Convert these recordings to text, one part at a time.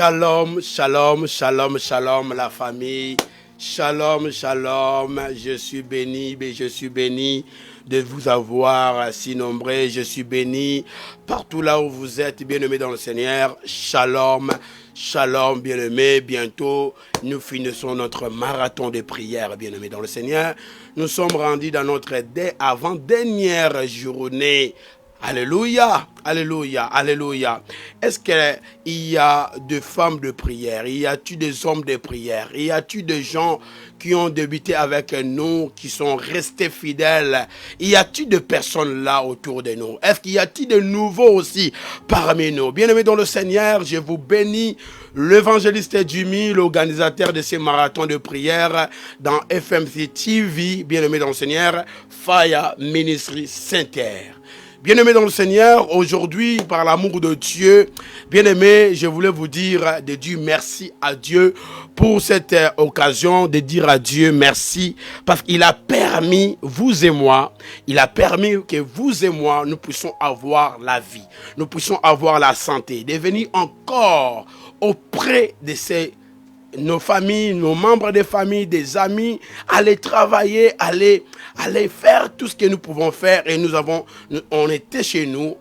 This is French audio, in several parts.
Shalom, shalom, shalom, shalom la famille. Shalom, shalom. Je suis béni de vous avoir si nombreux. Je suis béni partout là où vous êtes, bien-aimés dans le Seigneur. Shalom, shalom, bien-aimés. Bientôt, nous finissons notre marathon de prière, bien-aimés dans le Seigneur. Nous sommes rendus dans notre avant-dernière journée. Alléluia, alléluia, alléluia. Est-ce qu'il y a des femmes de prière? Y a-t-il des hommes de prière? Y a-t-il des gens qui ont débuté avec nous, qui sont restés fidèles? Y a-t-il des personnes là autour de nous? Est-ce qu'il y a-t-il de nouveaux aussi parmi nous? Bien-aimés dans le Seigneur, je vous bénis. L'évangéliste Jimmy, l'organisateur de ces marathons de prière dans FMC TV, bien-aimés dans le Seigneur, Fire Ministry Center. Bien-aimés dans le Seigneur, aujourd'hui, par l'amour de Dieu, bien-aimés, je voulais vous dire de dire merci à Dieu pour cette occasion, de dire à Dieu merci, parce qu'il a permis, vous et moi, il a permis que vous et moi, nous puissions avoir la vie, nous puissions avoir la santé, de venir encore auprès de nos familles, nos membres de famille, des amis, aller travailler, aller faire tout ce que nous pouvons faire. Et on était chez nous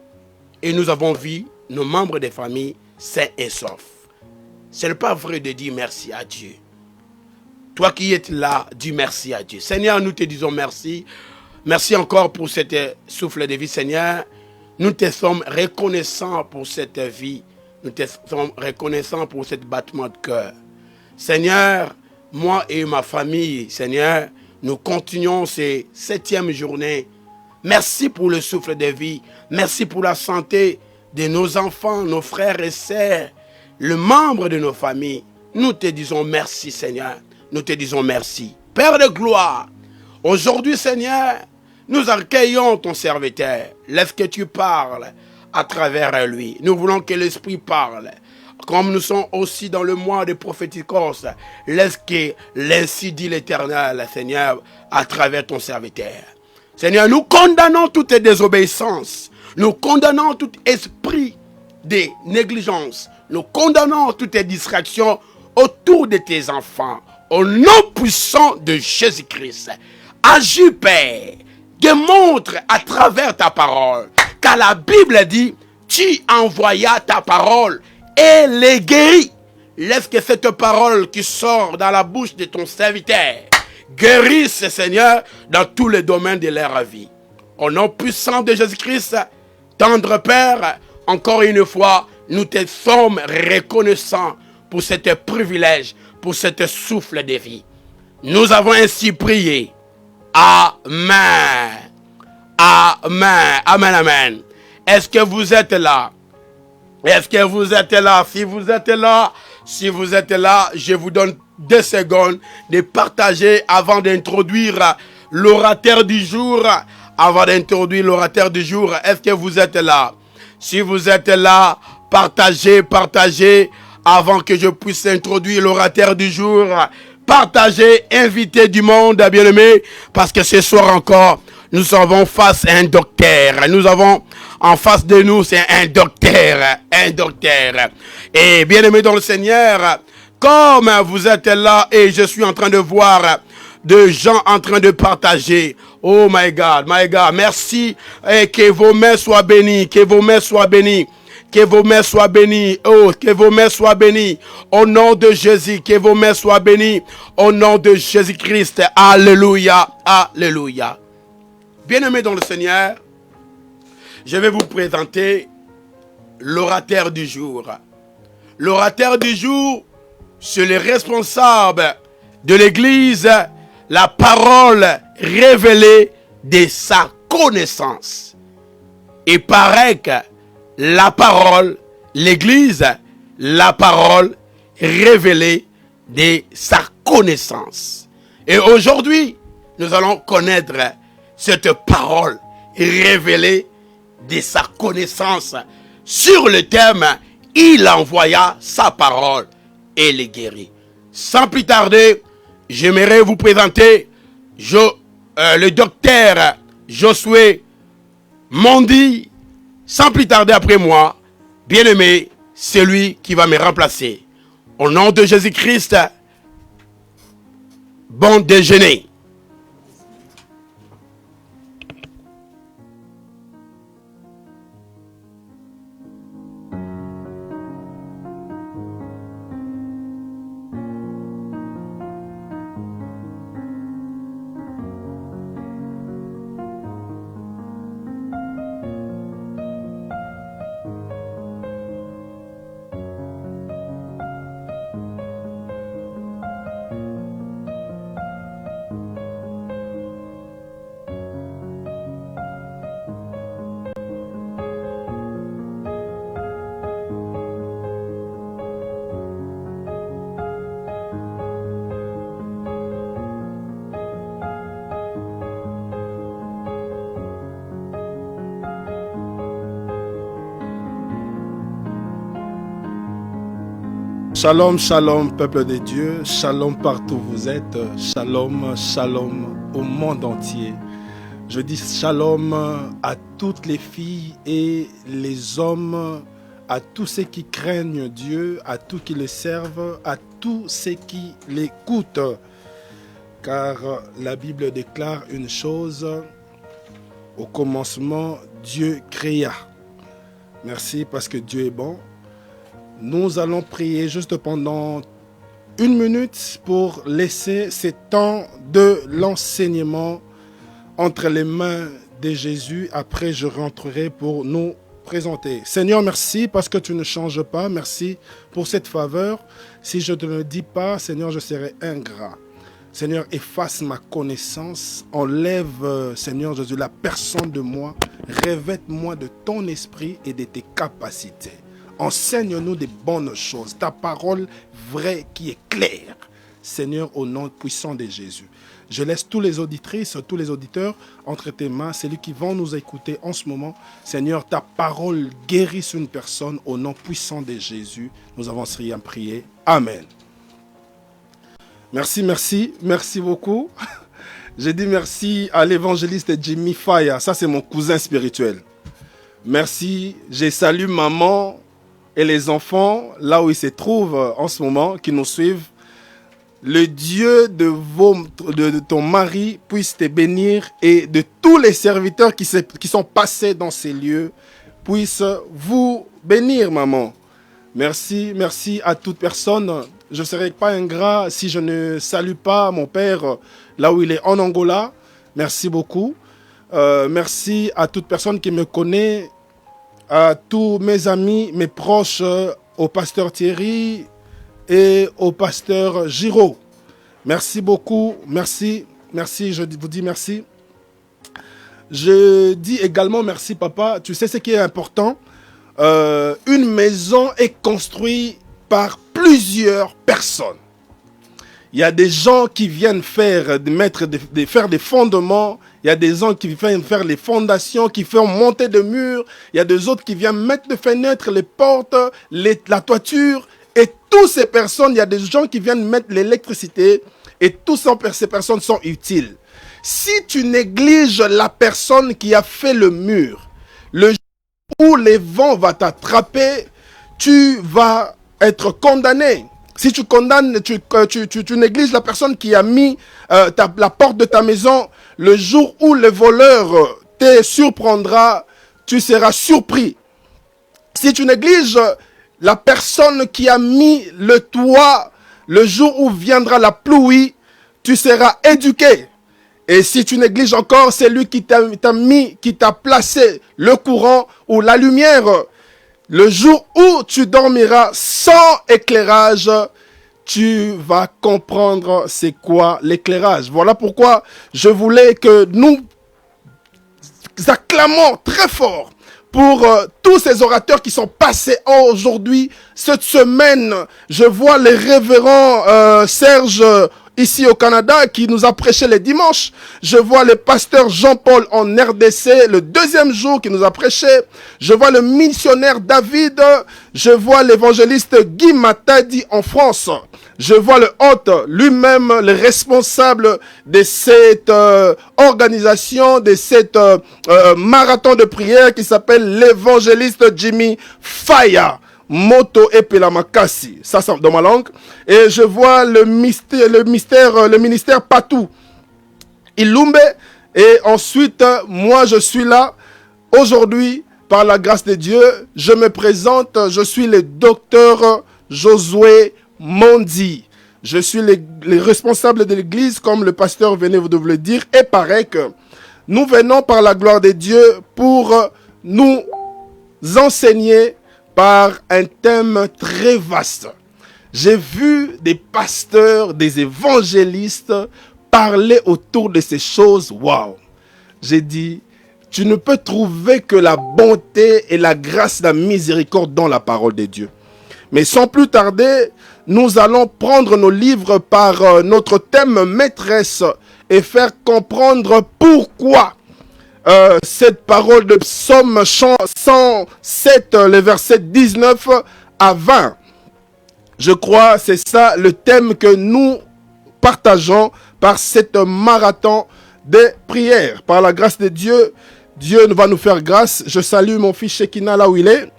et nous avons vu nos membres de famille sains et saufs. Ce n'est pas vrai de dire merci à Dieu. Toi qui es là, dis merci à Dieu. Seigneur, nous te disons merci. Merci encore pour cette souffle de vie, Seigneur. Nous te sommes reconnaissants pour cette vie. Nous te sommes reconnaissants pour ce battement de cœur. Seigneur, moi et ma famille, Seigneur, nous continuons ces 7e journée. Merci pour le souffle de vie. Merci pour la santé de nos enfants, nos frères et sœurs, les membres de nos familles. Nous te disons merci, Seigneur. Nous te disons merci. Père de gloire, aujourd'hui, Seigneur, nous accueillons ton serviteur. Laisse que tu parles à travers lui. Nous voulons que l'Esprit parle. Comme nous sommes aussi dans le mois de prophéticos, laisse que l'ainsi dit l'Éternel, Seigneur, à travers ton serviteur. Seigneur, nous condamnons toute désobéissance. Nous condamnons tout esprit de négligence. Nous condamnons toute distraction autour de tes enfants. Au nom puissant de Jésus-Christ. Agis, Père. Démontre à travers ta parole. Car la Bible dit, tu envoyas ta parole et les guérit. Laisse que cette parole qui sort dans la bouche de ton serviteur guérisse, Seigneur, dans tous les domaines de leur vie. Au nom puissant de Jésus-Christ, tendre Père, encore une fois, nous te sommes reconnaissants pour ce privilège, pour ce souffle de vie. Nous avons ainsi prié. Amen. Amen. Amen, amen. Est-ce que vous êtes là? Est-ce que vous êtes là? Si vous êtes là, je vous donne 2 secondes de partager avant d'introduire l'orateur du jour. Est-ce que vous êtes là? Si vous êtes là, partagez avant que je puisse introduire l'orateur du jour. Partagez, invitez du monde, bien-aimés, parce que ce soir encore, nous avons face à un docteur. Nous avons en face de nous, c'est un docteur. Et bien aimé dans le Seigneur, comme vous êtes là et je suis en train de voir de gens en train de partager. Oh my God, merci. Et que vos mains soient bénies, que vos mains soient bénies. Oh, que vos mains soient bénies. Au nom de Jésus, que vos mains soient bénies. Au nom de Jésus-Christ. Alléluia, alléluia. Bien-aimés dans le Seigneur, je vais vous présenter l'orateur du jour. L'orateur du jour, c'est le responsable de l'Église, la parole révélée de sa connaissance. Il paraît que la parole, l'Église, la parole révélée de sa connaissance. Et aujourd'hui, nous allons connaître cette parole révélée de sa connaissance sur le thème « Il envoya sa parole et les guérit ». Sans plus tarder, j'aimerais vous présenter le docteur Josué Mondi. Sans plus tarder après moi, bien-aimé, c'est lui qui va me remplacer. Au nom de Jésus-Christ, bon déjeuner. Shalom, shalom, peuple de Dieu, shalom partout où vous êtes, shalom, shalom au monde entier. Je dis shalom à toutes les filles et les hommes, à tous ceux qui craignent Dieu, à tous qui le servent, à tous ceux qui l'écoutent. Car la Bible déclare une chose, au commencement, Dieu créa. Merci parce que Dieu est bon. Nous allons prier juste pendant 1 minute pour laisser ce temps de l'enseignement entre les mains de Jésus. Après, je rentrerai pour nous présenter. Seigneur, merci parce que tu ne changes pas. Merci pour cette faveur. Si je ne te le dis pas, Seigneur, je serai ingrat. Seigneur, efface ma connaissance. Enlève, Seigneur Jésus, la personne de moi. Revête-moi de ton esprit et de tes capacités. Enseigne-nous des bonnes choses, ta parole vraie qui est claire. Seigneur, au nom puissant de Jésus. Je laisse tous les auditrices, tous les auditeurs entre tes mains, celui qui vont nous écouter en ce moment. Seigneur, ta parole guérisse une personne au nom puissant de Jésus. Nous avons rien prié. Amen. Merci, merci, merci beaucoup. J'ai dit merci à l'évangéliste Jimmy Faya. Ça, c'est mon cousin spirituel. Merci. Je salue maman et les enfants, là où ils se trouvent en ce moment, qui nous suivent. Le Dieu de ton mari puisse te bénir et de tous les serviteurs qui sont passés dans ces lieux puissent vous bénir, maman. Merci, merci à toute personne. Je ne serai pas ingrat si je ne salue pas mon père là où il est en Angola. Merci beaucoup. Merci à toute personne qui me connaît, à tous mes amis, mes proches, au pasteur Thierry et au pasteur Giraud. Merci beaucoup, merci, merci, je vous dis merci. Je dis également merci papa, tu sais ce qui est important, une maison est construite par plusieurs personnes. Il y a des gens qui viennent faire des fondements. Il y a des gens qui viennent faire les fondations, qui font monter des murs. Il y a des autres qui viennent mettre les fenêtres, les portes, la toiture. Et toutes ces personnes, il y a des gens qui viennent mettre l'électricité. Et toutes ces personnes sont utiles. Si tu négliges la personne qui a fait le mur, le jour où les vents vont t'attraper, tu vas être condamné. Si tu condamnes, tu négliges la personne qui a mis la porte de ta maison, le jour où le voleur te surprendra, tu seras surpris. Si tu négliges la personne qui a mis le toit, le jour où viendra la pluie, tu seras éduqué. Et si tu négliges encore celui qui t'a placé le courant ou la lumière, le jour où tu dormiras sans éclairage, tu vas comprendre c'est quoi l'éclairage. Voilà pourquoi je voulais que nous acclamons très fort pour tous ces orateurs qui sont passés aujourd'hui, cette semaine. Je vois les révérends Serge ici au Canada, qui nous a prêché les dimanches. Je vois le pasteur Jean-Paul en RDC, le deuxième jour qui nous a prêché. Je vois le missionnaire David. Je vois l'évangéliste Guy Matadi en France. Je vois le hôte lui-même, le responsable de cette organisation, de cette marathon de prière qui s'appelle l'évangéliste Jimmy Faya. Moto Epelamakasi. Ça, c'est dans ma langue. Et je vois le ministère Patou Ilumbe. Et ensuite, moi, je suis là. Aujourd'hui, par la grâce de Dieu, je me présente. Je suis le docteur Josué Mondi. Je suis le responsable de l'église, comme le pasteur venait de vous le dire. Et paraît que nous venons par la gloire de Dieu pour nous enseigner par un thème très vaste. J'ai vu des pasteurs, des évangélistes parler autour de ces choses. Waouh! J'ai dit, tu ne peux trouver que la bonté et la grâce, la miséricorde dans la parole de Dieu. Mais sans plus tarder, nous allons prendre nos livres par notre thème maîtresse et faire comprendre pourquoi cette parole de Psaume 107, le verset 19 à 20. Je crois c'est ça le thème que nous partageons par cette marathon de prières. Par la grâce de Dieu, Dieu va nous faire grâce. Je salue mon fils Shekina là où il est.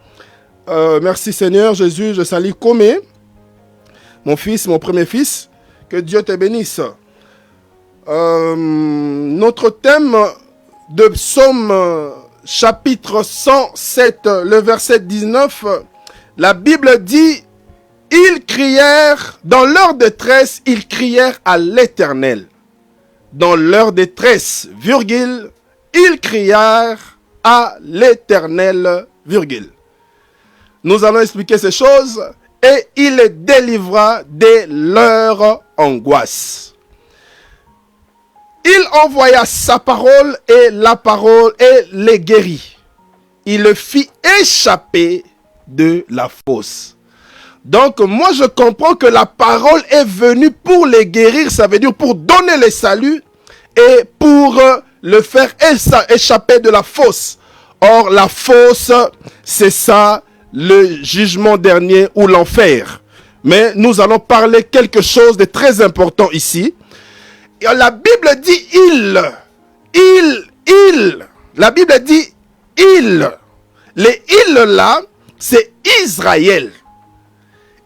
Merci Seigneur Jésus, je salue Komé, mon fils, mon premier fils. Que Dieu te bénisse. Notre thème de Psaume chapitre 107, le verset 19, la Bible dit, ils crièrent, dans leur détresse, ils crièrent à l'Éternel. Dans leur détresse, virgule, ils crièrent à l'Éternel, virgule. Nous allons expliquer ces choses et il les délivra de leur angoisse. Il envoya sa parole et la parole et les guérit. Il le fit échapper de la fosse. Donc moi je comprends que la parole est venue pour les guérir, ça veut dire pour donner le salut et pour le faire échapper de la fosse. Or la fosse, c'est ça, le jugement dernier ou l'enfer. Mais nous allons parler quelque chose de très important ici. Et la Bible dit il. La Bible dit il. Les il là, c'est Israël.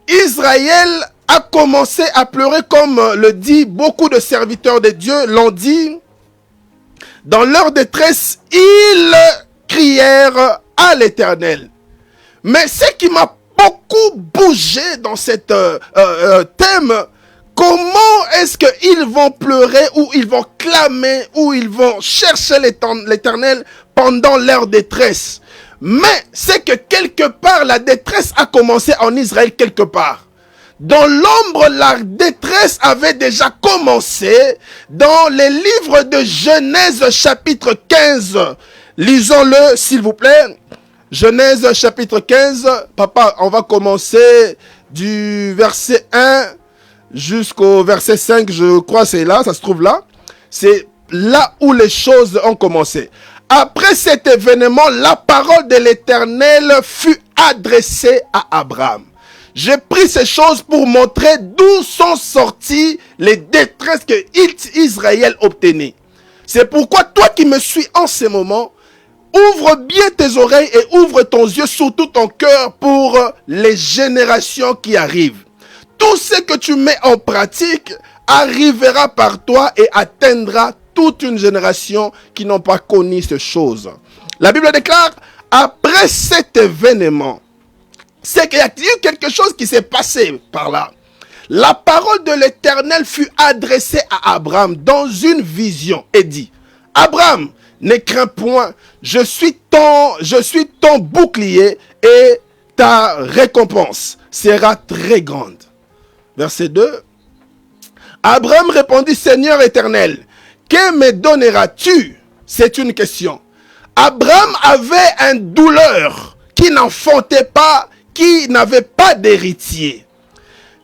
Israël a commencé à pleurer comme le dit beaucoup de serviteurs de Dieu l'ont dit. Dans leur détresse, ils crièrent à l'Éternel. Mais ce qui m'a beaucoup bougé dans cet thème, comment est-ce qu'ils vont pleurer ou ils vont clamer ou ils vont chercher l'Éternel pendant leur détresse? Mais c'est que quelque part, la détresse a commencé en Israël quelque part. Dans l'ombre, la détresse avait déjà commencé dans les livres de Genèse chapitre 15. Lisons-le s'il vous plaît. Genèse chapitre 15. Papa, on va commencer du verset 1 jusqu'au verset 5. Je crois c'est là, ça se trouve là. C'est là où les choses ont commencé. Après cet événement, la parole de l'Éternel fut adressée à Abraham. J'ai pris ces choses pour montrer d'où sont sorties les détresses que Israël obtenait. C'est pourquoi toi qui me suis en ce moment, ouvre bien tes oreilles et ouvre ton yeux, surtout ton cœur pour les générations qui arrivent. Tout ce que tu mets en pratique arrivera par toi et atteindra toute une génération qui n'ont pas connu ces choses. La Bible déclare, après cet événement, c'est qu'il y a eu quelque chose qui s'est passé par là. La parole de l'Éternel fut adressée à Abraham dans une vision et dit, Abraham, ne crains point, je suis ton bouclier et ta récompense sera très grande. Verset 2. Abraham répondit, Seigneur éternel, que me donneras-tu? C'est une question. Abraham avait une douleur qui n'enfantait pas, qui n'avait pas d'héritier.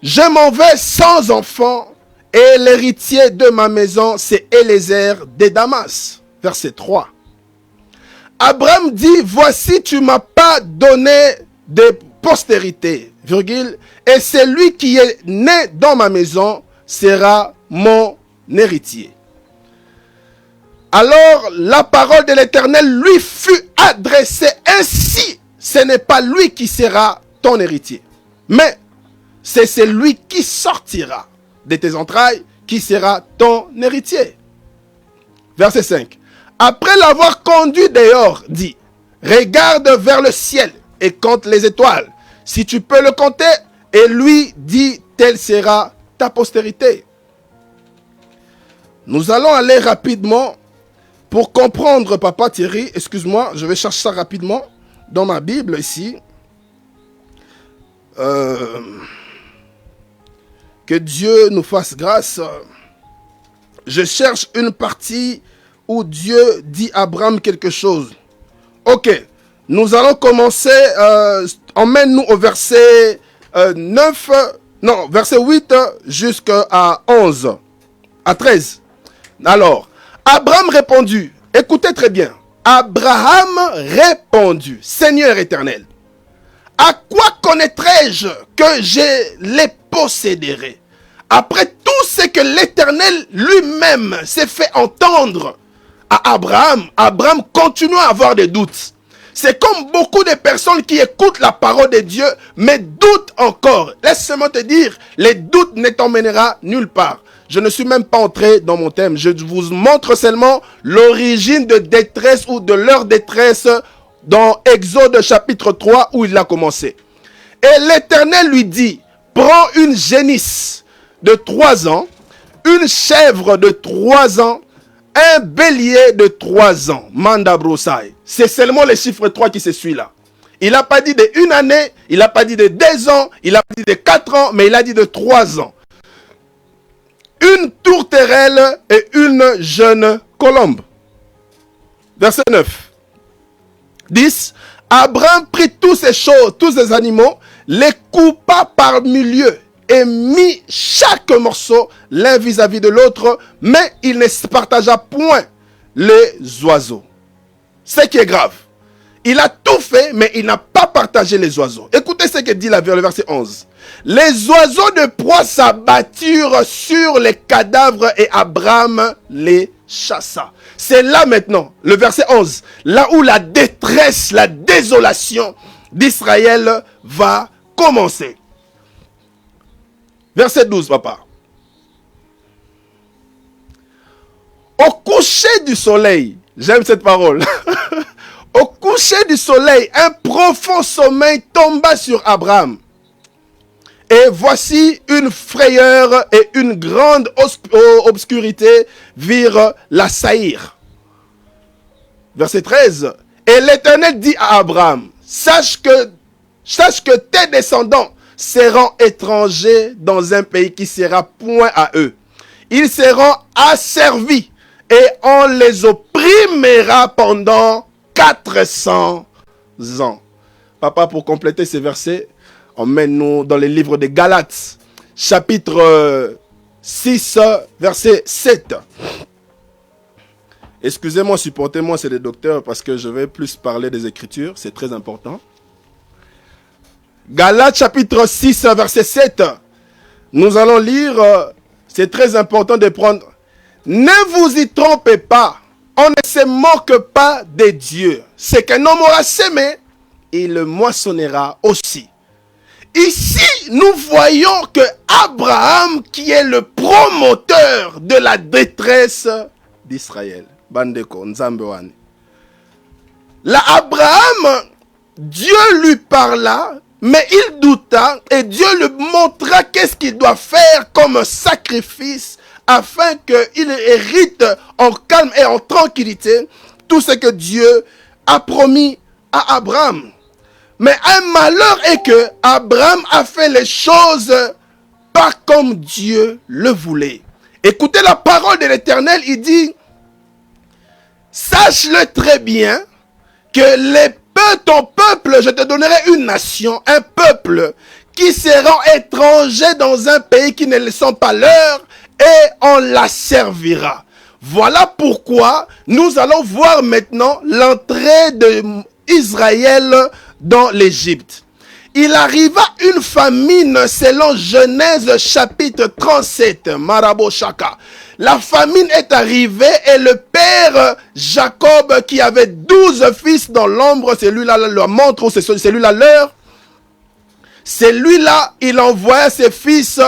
Je m'en vais sans enfant et l'héritier de ma maison, c'est Élézer de Damas. Verset 3. Abraham dit, voici tu m'as pas donné de postérité, virgule, et celui qui est né dans ma maison sera mon héritier. Alors la parole de l'Éternel lui fut adressée ainsi. Ce n'est pas lui qui sera ton héritier. Mais c'est celui qui sortira de tes entrailles qui sera ton héritier. Verset 5. Après l'avoir conduit dehors, dit, regarde vers le ciel et compte les étoiles, si tu peux le compter, et lui dit, telle sera ta postérité. Nous allons aller rapidement pour comprendre, Papa Thierry, excuse-moi, je vais chercher ça rapidement dans ma Bible ici. Que Dieu nous fasse grâce. Je cherche une partie où Dieu dit à Abraham quelque chose. Ok, nous allons commencer, emmène-nous au verset 8 jusqu'à 11, à 13. Alors, Abraham répondit, écoutez très bien, Abraham répondit, Seigneur éternel, à quoi connaîtrai-je que je les posséderai? Après tout ce que l'Éternel lui-même s'est fait entendre à Abraham, Abraham continue à avoir des doutes. C'est comme beaucoup de personnes qui écoutent la parole de Dieu, mais doutent encore. Laisse-moi te dire, les doutes ne t'emmènera nulle part. Je ne suis même pas entré dans mon thème. Je vous montre seulement l'origine de détresse ou de leur détresse dans Exode chapitre 3 où il a commencé. Et l'Éternel lui dit, prends une génisse de 3 ans, une chèvre de 3 ans, un bélier de 3 ans. Manda broussaille. C'est seulement le chiffre 3 qui se suit là. Il n'a pas dit de 1 année, il n'a pas dit de 2 ans, il n'a pas dit de 4 ans, mais il a dit de 3 ans. Une tourterelle et une jeune colombe. Verset 9. 10. Abraham prit tous ces choses, tous ces animaux, les coupa par milieu et mit chaque morceau l'un vis-à-vis de l'autre, mais il ne se partagea point les oiseaux. Ce qui est grave. Il a tout fait, mais il n'a pas partagé les oiseaux. Écoutez ce que dit le verset 11. Les oiseaux de proie s'abatturent sur les cadavres et Abraham les chassa. C'est là maintenant, le verset 11, là où la détresse, la désolation d'Israël va commencer. Verset 12, papa. Au coucher du soleil, j'aime cette parole. Au coucher du soleil, un profond sommeil tomba sur Abraham. Et voici une frayeur et une grande obscurité virent l'assaillir. Verset 13. Et l'Éternel dit à Abraham, sache que tes descendants seront étrangers dans un pays qui sera point à eux. Ils seront asservis et on les opprimera pendant 400 ans. Papa, pour compléter ces versets, emmène-nous dans les livres des Galates, chapitre 6, verset 7. Excusez-moi, supportez-moi, c'est les docteurs, parce que je vais plus parler des Écritures, c'est très important. Galates, chapitre 6, verset 7. Nous allons lire, c'est très important de prendre. Ne vous y trompez pas, on ne se moque pas de Dieu. Ce qu'un homme aura semé, il le moissonnera aussi. Ici, nous voyons que Abraham, qui est le promoteur de la détresse d'Israël, Bandeko, Nzambewane. Là, Abraham, Dieu lui parla, mais il douta et Dieu lui montra qu'est-ce qu'il doit faire comme sacrifice afin qu'il hérite en calme et en tranquillité tout ce que Dieu a promis à Abraham. Mais un malheur est que Abraham a fait les choses pas comme Dieu le voulait. Écoutez la parole de l'Éternel, il dit, sache-le très bien que ton peuple, je te donnerai une nation, un peuple qui seront étrangers dans un pays qui ne le sont pas leurs et on la servira. Voilà pourquoi nous allons voir maintenant l'entrée d'Israël dans l'Égypte. Il arriva une famine selon Genèse chapitre 37, Marabo Shaka. La famine est arrivée et le père Jacob qui avait 12 fils dans l'ombre, celui-là leur montre, celui-là leur. celui-là, il envoyait ses fils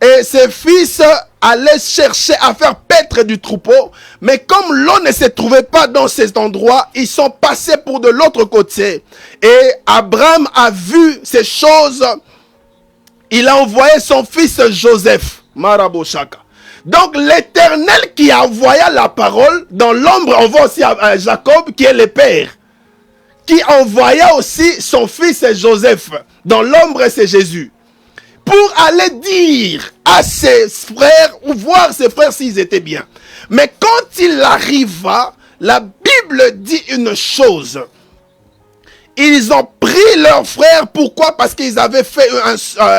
et ses fils allaient chercher à faire paître du troupeau. Mais comme l'eau ne se trouvait pas dans cet endroit, ils sont passés pour de l'autre côté. Et Abraham a vu ces choses. Il a envoyé son fils Joseph, Maraboshaka. Donc l'Éternel qui a envoyé la parole, dans l'ombre, on voit aussi Jacob qui est le père, qui envoya aussi son fils Joseph. Dans l'ombre, c'est Jésus. Pour aller dire à ses frères, ou voir ses frères s'ils étaient bien. Mais quand il arriva, la Bible dit une chose. Ils ont pris leur frère. Pourquoi? Parce qu'ils avaient fait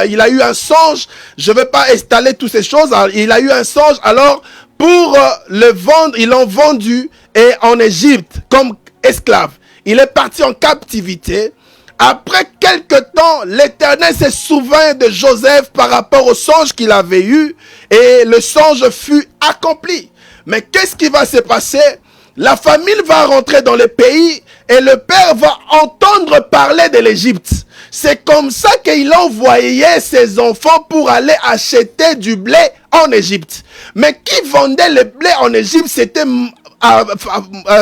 il a eu un songe. Je ne vais pas étaler toutes ces choses. Il a eu un songe. Alors, pour le vendre, ils l'ont vendu et en Égypte comme esclave. Il est parti en captivité. Après quelque temps, l'Éternel se souvint de Joseph par rapport au songe qu'il avait eu. Et le songe fut accompli. Mais qu'est-ce qui va se passer? La famille va rentrer dans le pays et le père va entendre parler de l'Égypte. C'est comme ça qu'il envoyait ses enfants pour aller acheter du blé en Égypte. Mais qui vendait le blé en Égypte? C'était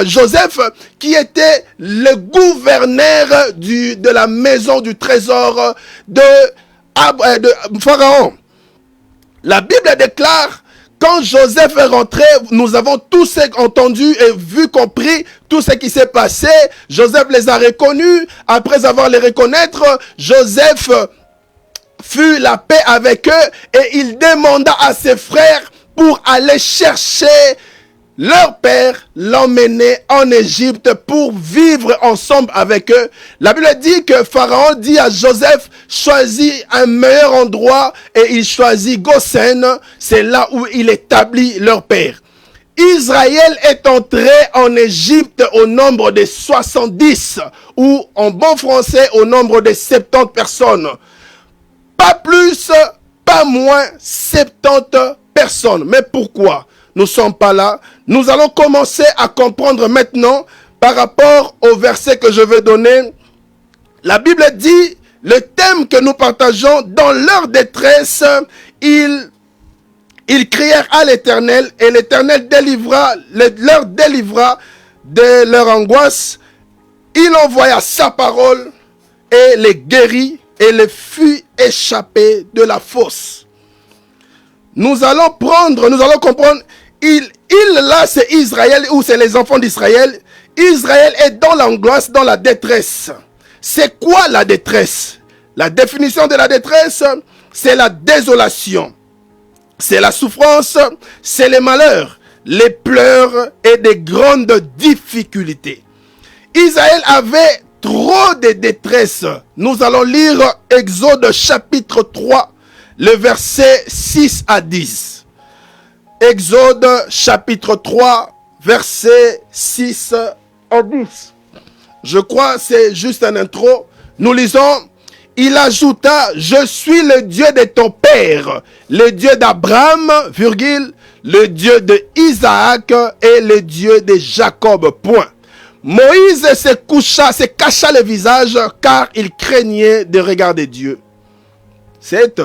Joseph, qui était le gouverneur de la maison du trésor de Pharaon. La Bible déclare, quand Joseph est rentré, nous avons tous entendu et vu, compris tout ce qui s'est passé. Joseph les a reconnus. Après avoir les reconnaître, Joseph fut la paix avec eux et il demanda à ses frères pour aller chercher leur père, l'emmener en Égypte pour vivre ensemble avec eux. La Bible dit que Pharaon dit à Joseph, choisis un meilleur endroit, et il choisit Goshen. C'est là où il établit leur père. Israël est entré en Égypte au nombre de 70, ou en bon français au nombre de 70 personnes. Pas plus, pas moins, 70 personnes. Mais pourquoi nous ne sommes pas là? Nous allons commencer à comprendre maintenant par rapport au verset que je vais donner. La Bible dit, le thème que nous partageons, dans leur détresse, ils crièrent à l'Éternel et l'Éternel leur délivra de leur angoisse. Il envoya sa parole et les guérit et les fit échapper de la fosse. Nous allons comprendre, là c'est Israël, ou c'est les enfants d'Israël. Israël est dans l'angoisse, dans la détresse. C'est quoi la détresse? La définition de la détresse, c'est la désolation, c'est la souffrance, c'est les malheurs, les pleurs et des grandes difficultés. Israël avait trop de détresse. Nous allons lire Exode chapitre 3, le verset 6 à 10. Exode chapitre 3, verset 6 à 10. Je crois que c'est juste un intro. Nous lisons, il ajouta, je suis le Dieu de ton père, le Dieu d'Abraham, virgule, le Dieu de Isaac et le Dieu de Jacob, point. Moïse se cacha le visage car il craignait de regarder Dieu. C'est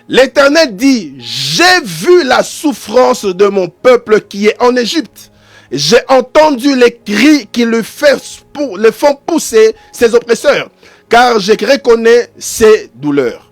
l'Éternel dit, j'ai vu la souffrance de mon peuple qui est en Égypte. J'ai entendu les cris qui le font pousser ses oppresseurs, car je reconnais ses douleurs.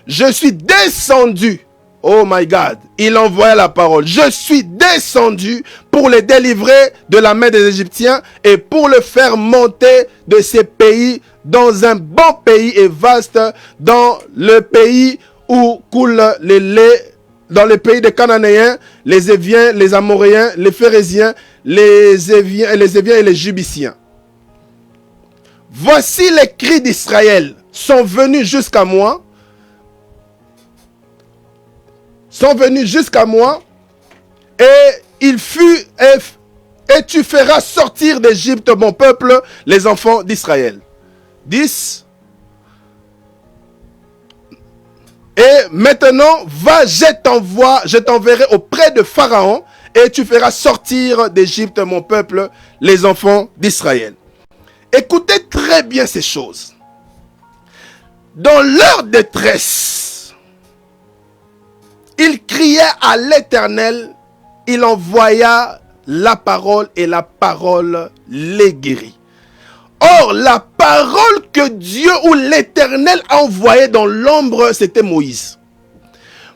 Je suis descendu, oh my God, il envoya la parole. Je suis descendu pour les délivrer de la main des Égyptiens et pour le faire monter de ces pays dans un bon pays et vaste, dans le pays où coule le lait, dans le pays des Cananéens, les Éviens, les Amoréens, les Phérésiens, les Éviens et les Jubiciens. Voici les cris d'Israël sont venus jusqu'à moi. Et et tu feras sortir d'Égypte mon peuple, les enfants d'Israël. 10. Et maintenant, va, je t'enverrai auprès de Pharaon, et tu feras sortir d'Égypte mon peuple, les enfants d'Israël. Écoutez très bien ces choses. dans leur détresse, ils criaient à l'Éternel, il envoya la parole et la parole les guérit. Or, la parole que Dieu ou l'Éternel a envoyée dans l'ombre, c'était Moïse.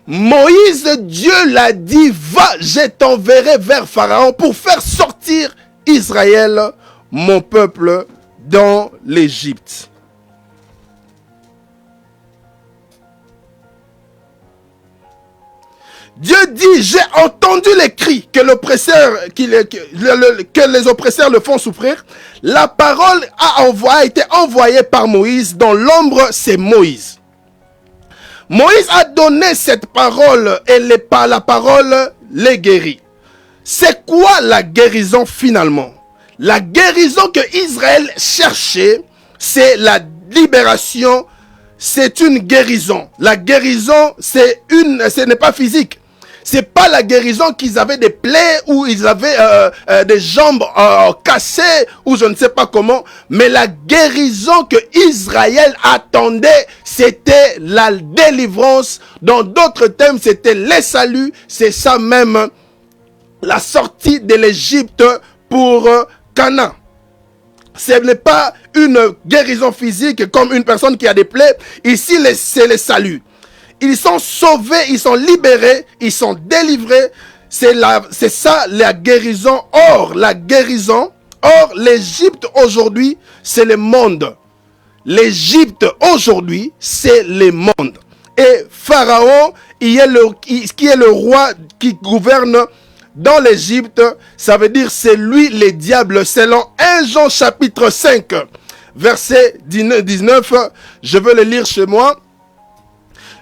Moïse, Dieu l'a dit, va, je t'enverrai vers Pharaon pour faire sortir Israël, mon peuple, dans l'Égypte. Dieu dit, j'ai entendu les cris que les oppresseurs le font souffrir. La parole a été envoyée par Moïse. Dans l'ombre, c'est Moïse. Moïse a donné cette parole et la parole les guérit. C'est quoi la guérison finalement? La guérison que Israël cherchait, c'est la libération. C'est une guérison. La guérison, ce n'est pas physique. C'est pas la guérison qu'ils avaient des plaies ou ils avaient des jambes cassées ou je ne sais pas comment. Mais la guérison que Israël attendait, c'était la délivrance. Dans d'autres termes, c'était les saluts. C'est ça même, la sortie de l'Égypte pour Canaan. Ce n'est pas une guérison physique comme une personne qui a des plaies. Ici, c'est les saluts. Ils sont sauvés, ils sont libérés, ils sont délivrés. C'est ça la guérison. Or, l'Égypte aujourd'hui, c'est le monde. L'Égypte aujourd'hui, c'est le monde. Et Pharaon, qui est le roi qui gouverne dans l'Égypte, ça veut dire c'est lui le diable. Selon 1 Jean chapitre 5, verset 19, je veux le lire chez moi.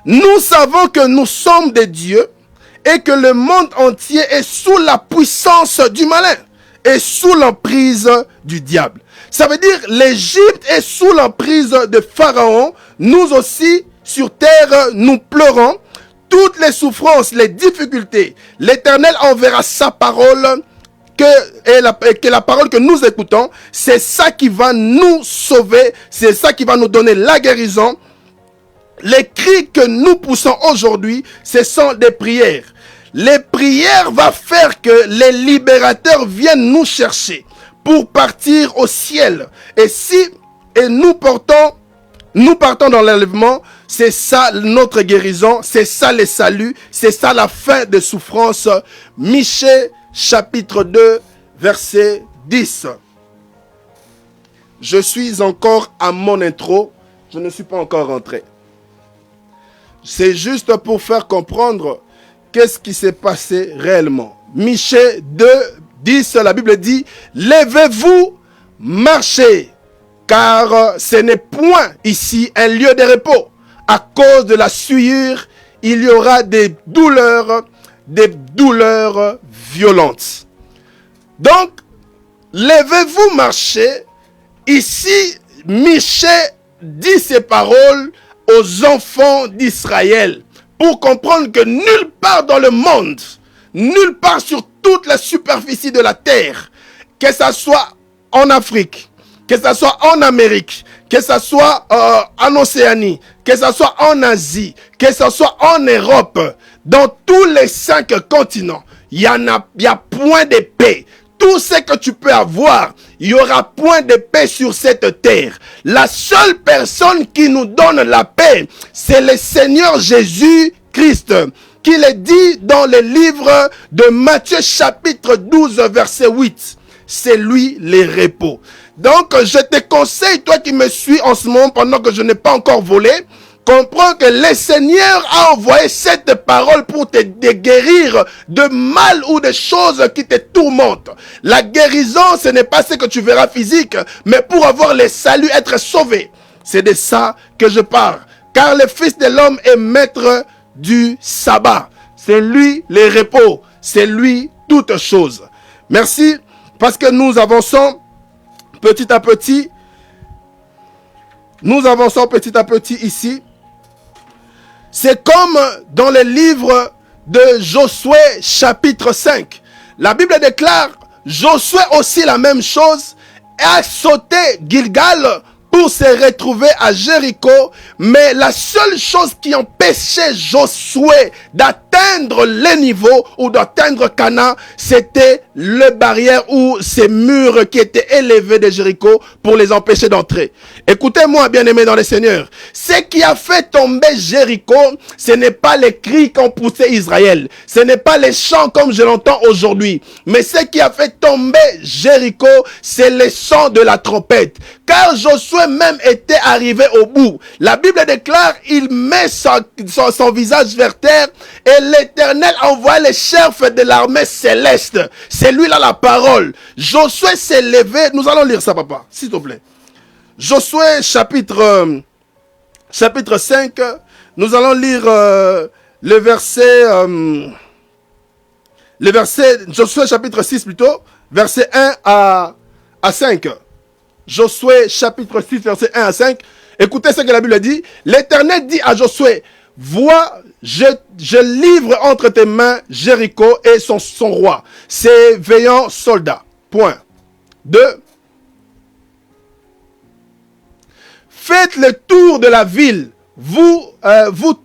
Nous savons que nous sommes des dieux et que le monde entier est sous la puissance du malin et sous l'emprise du diable. Ça veut dire l'Égypte est sous l'emprise de Pharaon. Nous aussi, sur terre, nous pleurons. Toutes les souffrances, les difficultés, l'Éternel enverra sa parole, que la parole que nous écoutons, c'est ça qui va nous sauver, c'est ça qui va nous donner la guérison. Les cris que nous poussons aujourd'hui, ce sont des prières. Les prières vont faire que les libérateurs viennent nous chercher pour partir au ciel. Et nous partons dans l'enlèvement, c'est ça notre guérison, c'est ça le salut, c'est ça la fin de souffrance. Michée chapitre 2, verset 10. Je suis encore à mon intro, je ne suis pas encore rentré. C'est juste pour faire comprendre qu'est-ce qui s'est passé réellement. Michée 2, 10, la Bible dit, levez-vous, marchez, car ce n'est point ici un lieu de repos. À cause de la souillure, il y aura des douleurs violentes. Donc, levez-vous, marchez. Ici, Michée dit ces paroles aux enfants d'Israël pour comprendre que nulle part dans le monde, nulle part sur toute la superficie de la terre, que ce soit en Afrique, que ce soit en Amérique, que ce soit en Océanie, que ce soit en Asie, que ce soit en Europe, dans tous les 5 continents, il y a point de paix. Tout ce que tu peux avoir, il y aura point de paix sur cette terre. La seule personne qui nous donne la paix, c'est le Seigneur Jésus-Christ, qui le dit dans le livre de Matthieu chapitre 12, verset 8. C'est lui le repos. Donc, je te conseille, toi qui me suis en ce moment pendant que je n'ai pas encore volé, comprends que le Seigneur a envoyé cette parole pour te guérir de mal ou de choses qui te tourmentent. La guérison, ce n'est pas ce que tu verras physique, mais pour avoir le salut, être sauvé. C'est de ça que je parle. Car le Fils de l'homme est maître du sabbat. C'est lui le repos. C'est lui toute chose. Merci, parce que nous avançons petit à petit. Nous avançons petit à petit ici. C'est comme dans le livre de Josué chapitre 5. La Bible déclare, Josué aussi la même chose, a sauté Gilgal pour se retrouver à Jéricho, mais la seule chose qui empêchait Josué d'atteindre les niveaux ou d'atteindre Canaan, c'était les barrières ou ces murs qui étaient élevés de Jéricho pour les empêcher d'entrer. Écoutez-moi, bien-aimés dans le Seigneur, ce qui a fait tomber Jéricho, ce n'est pas les cris qu'ont poussé Israël, ce n'est pas les chants comme je l'entends aujourd'hui, mais ce qui a fait tomber Jéricho, c'est le son de la trompette. Car Josué même était arrivé au bout. La Bible déclare, il met son visage vers terre et l'Éternel envoie les chefs de l'armée céleste. C'est lui là la parole. Josué s'est levé. Nous allons lire ça, papa, s'il te plaît. Josué chapitre 5. Nous allons lire le verset, Josué chapitre 6 plutôt, verset 1 à 5. Josué chapitre 6, verset 1 à 5. Écoutez ce que la Bible dit. L'Éternel dit à Josué, vois, je livre entre tes mains Jéricho et son roi, ses veillants soldats. Point. 2. Faites le tour de la ville. Vous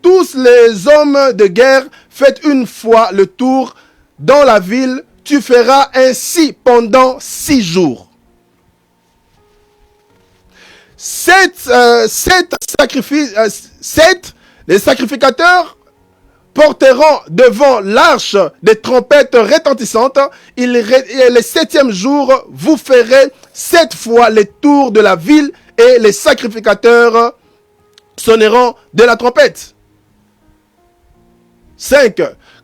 tous les hommes de guerre, faites une fois le tour dans la ville. Tu feras ainsi pendant 6 jours. Les sacrificateurs porteront devant l'arche des trompettes retentissantes. Et le 7e jour, vous ferez 7 fois le tour de la ville et les sacrificateurs sonneront de la trompette. 5.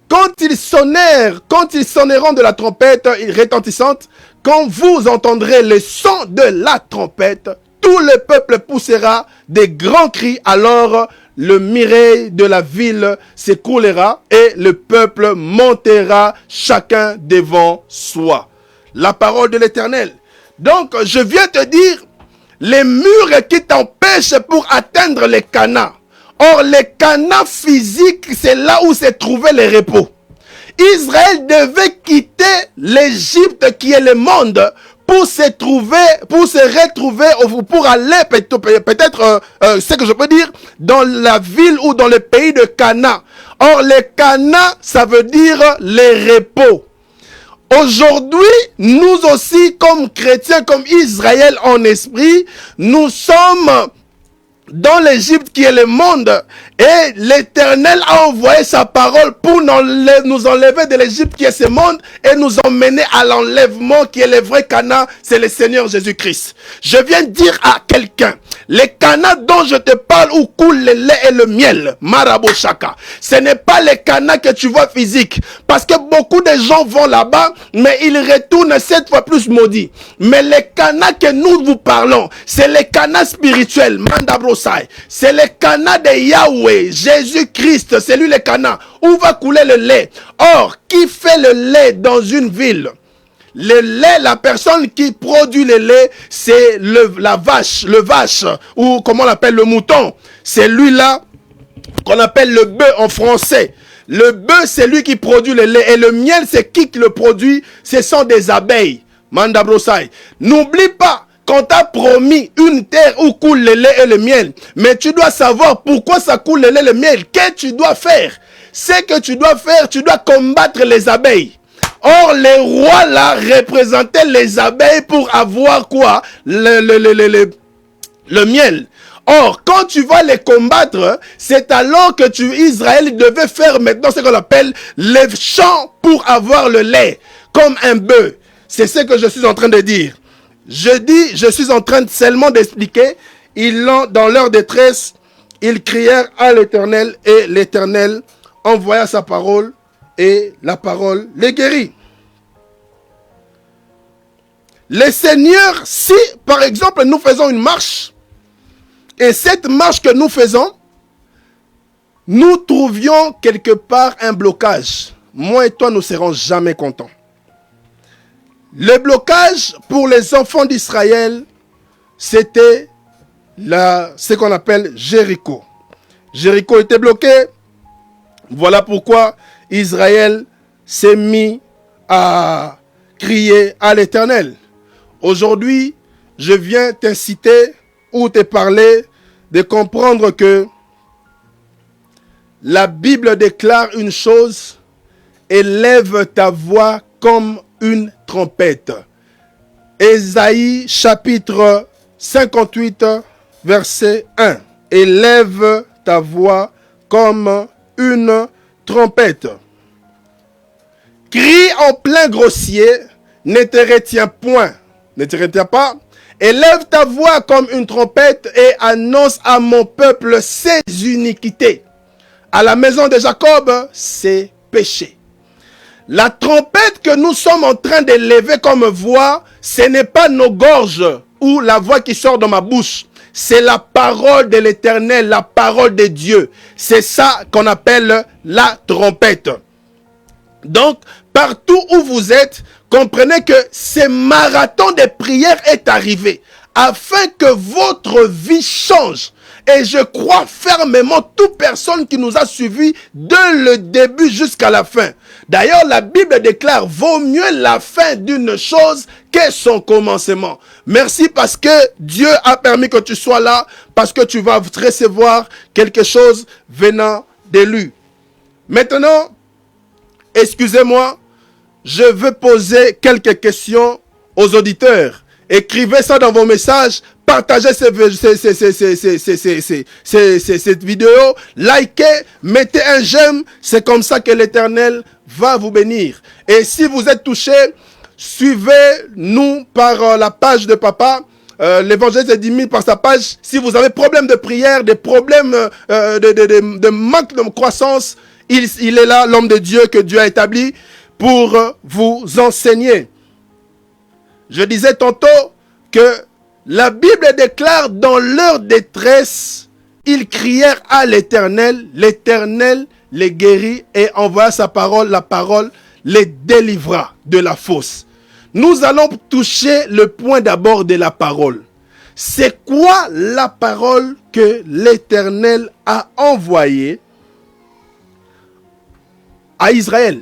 Quand ils sonneront de la trompette retentissante, quand vous entendrez le son de la trompette, tout le peuple poussera des grands cris, alors le mirail de la ville s'écroulera et le peuple montera chacun devant soi. La parole de l'Éternel. Donc, je viens te dire, les murs qui t'empêchent pour atteindre les Canaan. Or, les Canaan physiques, c'est là où se trouvait le repos. Israël devait quitter l'Égypte qui est le monde pour se retrouver, pour aller peut-être, ce que je peux dire, dans la ville ou dans le pays de Canaan. Or, les Canaan, ça veut dire les repos. Aujourd'hui, nous aussi, comme chrétiens, comme Israël en esprit, nous sommes dans l'Égypte qui est le monde. Et l'Éternel a envoyé sa parole pour nous enlever de l'Égypte qui est ce monde et nous emmener à l'enlèvement qui est le vrai Canaan, c'est le Seigneur Jésus-Christ. Je viens dire à quelqu'un, les Canaan dont je te parle où coule le lait et le miel, Maraboshaka, ce n'est pas les Canaan que tu vois physique, parce que beaucoup de gens vont là-bas, mais ils retournent 7 fois plus maudits. Mais les Canaan que nous vous parlons, c'est les Canaan spirituels, Mandabrosai, c'est les Canaan de Yahweh, Jésus-Christ, c'est lui le Canaan, où va couler le lait. Or, qui fait le lait dans une ville? Le lait, la personne qui produit le lait, c'est la vache, ou comment on l'appelle, le mouton. C'est lui-là qu'on appelle le bœuf en français. Le bœuf, c'est lui qui produit le lait. Et le miel, c'est qui le produit? Ce sont des abeilles. Mandabrosai. N'oublie pas qu'on t'a promis une terre où coule le lait et le miel. Mais tu dois savoir pourquoi ça coule le lait et le miel. Qu'est-ce que tu dois faire? Ce que tu dois faire, tu dois combattre les abeilles. Or, les rois là représentaient les abeilles pour avoir quoi? Le miel. Or, quand tu vas les combattre, c'est alors que Israël devait faire maintenant ce qu'on appelle les champs pour avoir le lait, comme un bœuf. C'est ce que je suis en train de dire. Je suis en train seulement d'expliquer. Dans leur détresse, ils crièrent à l'Éternel et l'Éternel envoya sa parole et la parole les guérit. Le Seigneur, si par exemple nous faisons une marche, et cette marche que nous faisons, nous trouvions quelque part un blocage, moi et toi nous ne serons jamais contents. Le blocage pour les enfants d'Israël, c'était ce qu'on appelle Jéricho. Jéricho était bloqué. Voilà pourquoi Israël s'est mis à crier à l'Éternel. Aujourd'hui, je viens t'inciter ou te parler de comprendre que la Bible déclare une chose: élève ta voix comme une trompette. Ésaïe chapitre 58, verset 1. Élève ta voix comme une trompette. Crie en plein grossier, ne te retiens point. Ne te retiens pas. Élève ta voix comme une trompette et annonce à mon peuple ses iniquités. À la maison de Jacob, ses péchés. La trompette que nous sommes en train d'élever comme voix, ce n'est pas nos gorges ou la voix qui sort de ma bouche. C'est la parole de l'Éternel, la parole de Dieu. C'est ça qu'on appelle la trompette. Donc, partout où vous êtes, comprenez que ce marathon de prière est arrivé afin que votre vie change. Et je crois fermement toute personne qui nous a suivis de le début jusqu'à la fin. D'ailleurs, la Bible déclare: vaut mieux la fin d'une chose que son commencement. Merci parce que Dieu a permis que tu sois là, parce que tu vas recevoir quelque chose venant de lui. Maintenant, excusez-moi, je veux poser quelques questions aux auditeurs. Écrivez ça dans vos messages, partagez cette vidéo, likez, mettez un j'aime. C'est comme ça que l'Éternel va vous bénir. Et si vous êtes touché, suivez-nous par la page de Papa. L'évangile de 10 000 par sa page. Si vous avez problème de prière, des problèmes de manque de croissance, il est là, l'homme de Dieu que Dieu a établi pour vous enseigner. Je disais tantôt que la Bible déclare: dans leur détresse, ils crièrent à l'Éternel. L'Éternel les guérit et envoya sa parole. La parole les délivra de la fosse. Nous allons toucher le point d'abord de la parole. C'est quoi la parole que l'Éternel a envoyée à Israël?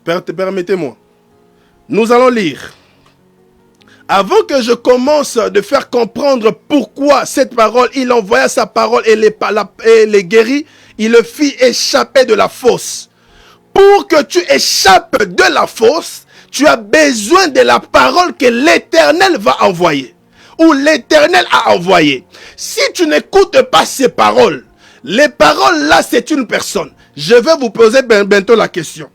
Permettez-moi. Nous allons lire. Avant que je commence de faire comprendre pourquoi cette parole, il envoya sa parole et les guérit, il le fit échapper de la fosse. Pour que tu échappes de la fosse, tu as besoin de la parole que l'Éternel va envoyer. Ou l'Éternel a envoyé. Si tu n'écoutes pas ces paroles, les paroles là, c'est une personne. Je vais vous poser bientôt la question.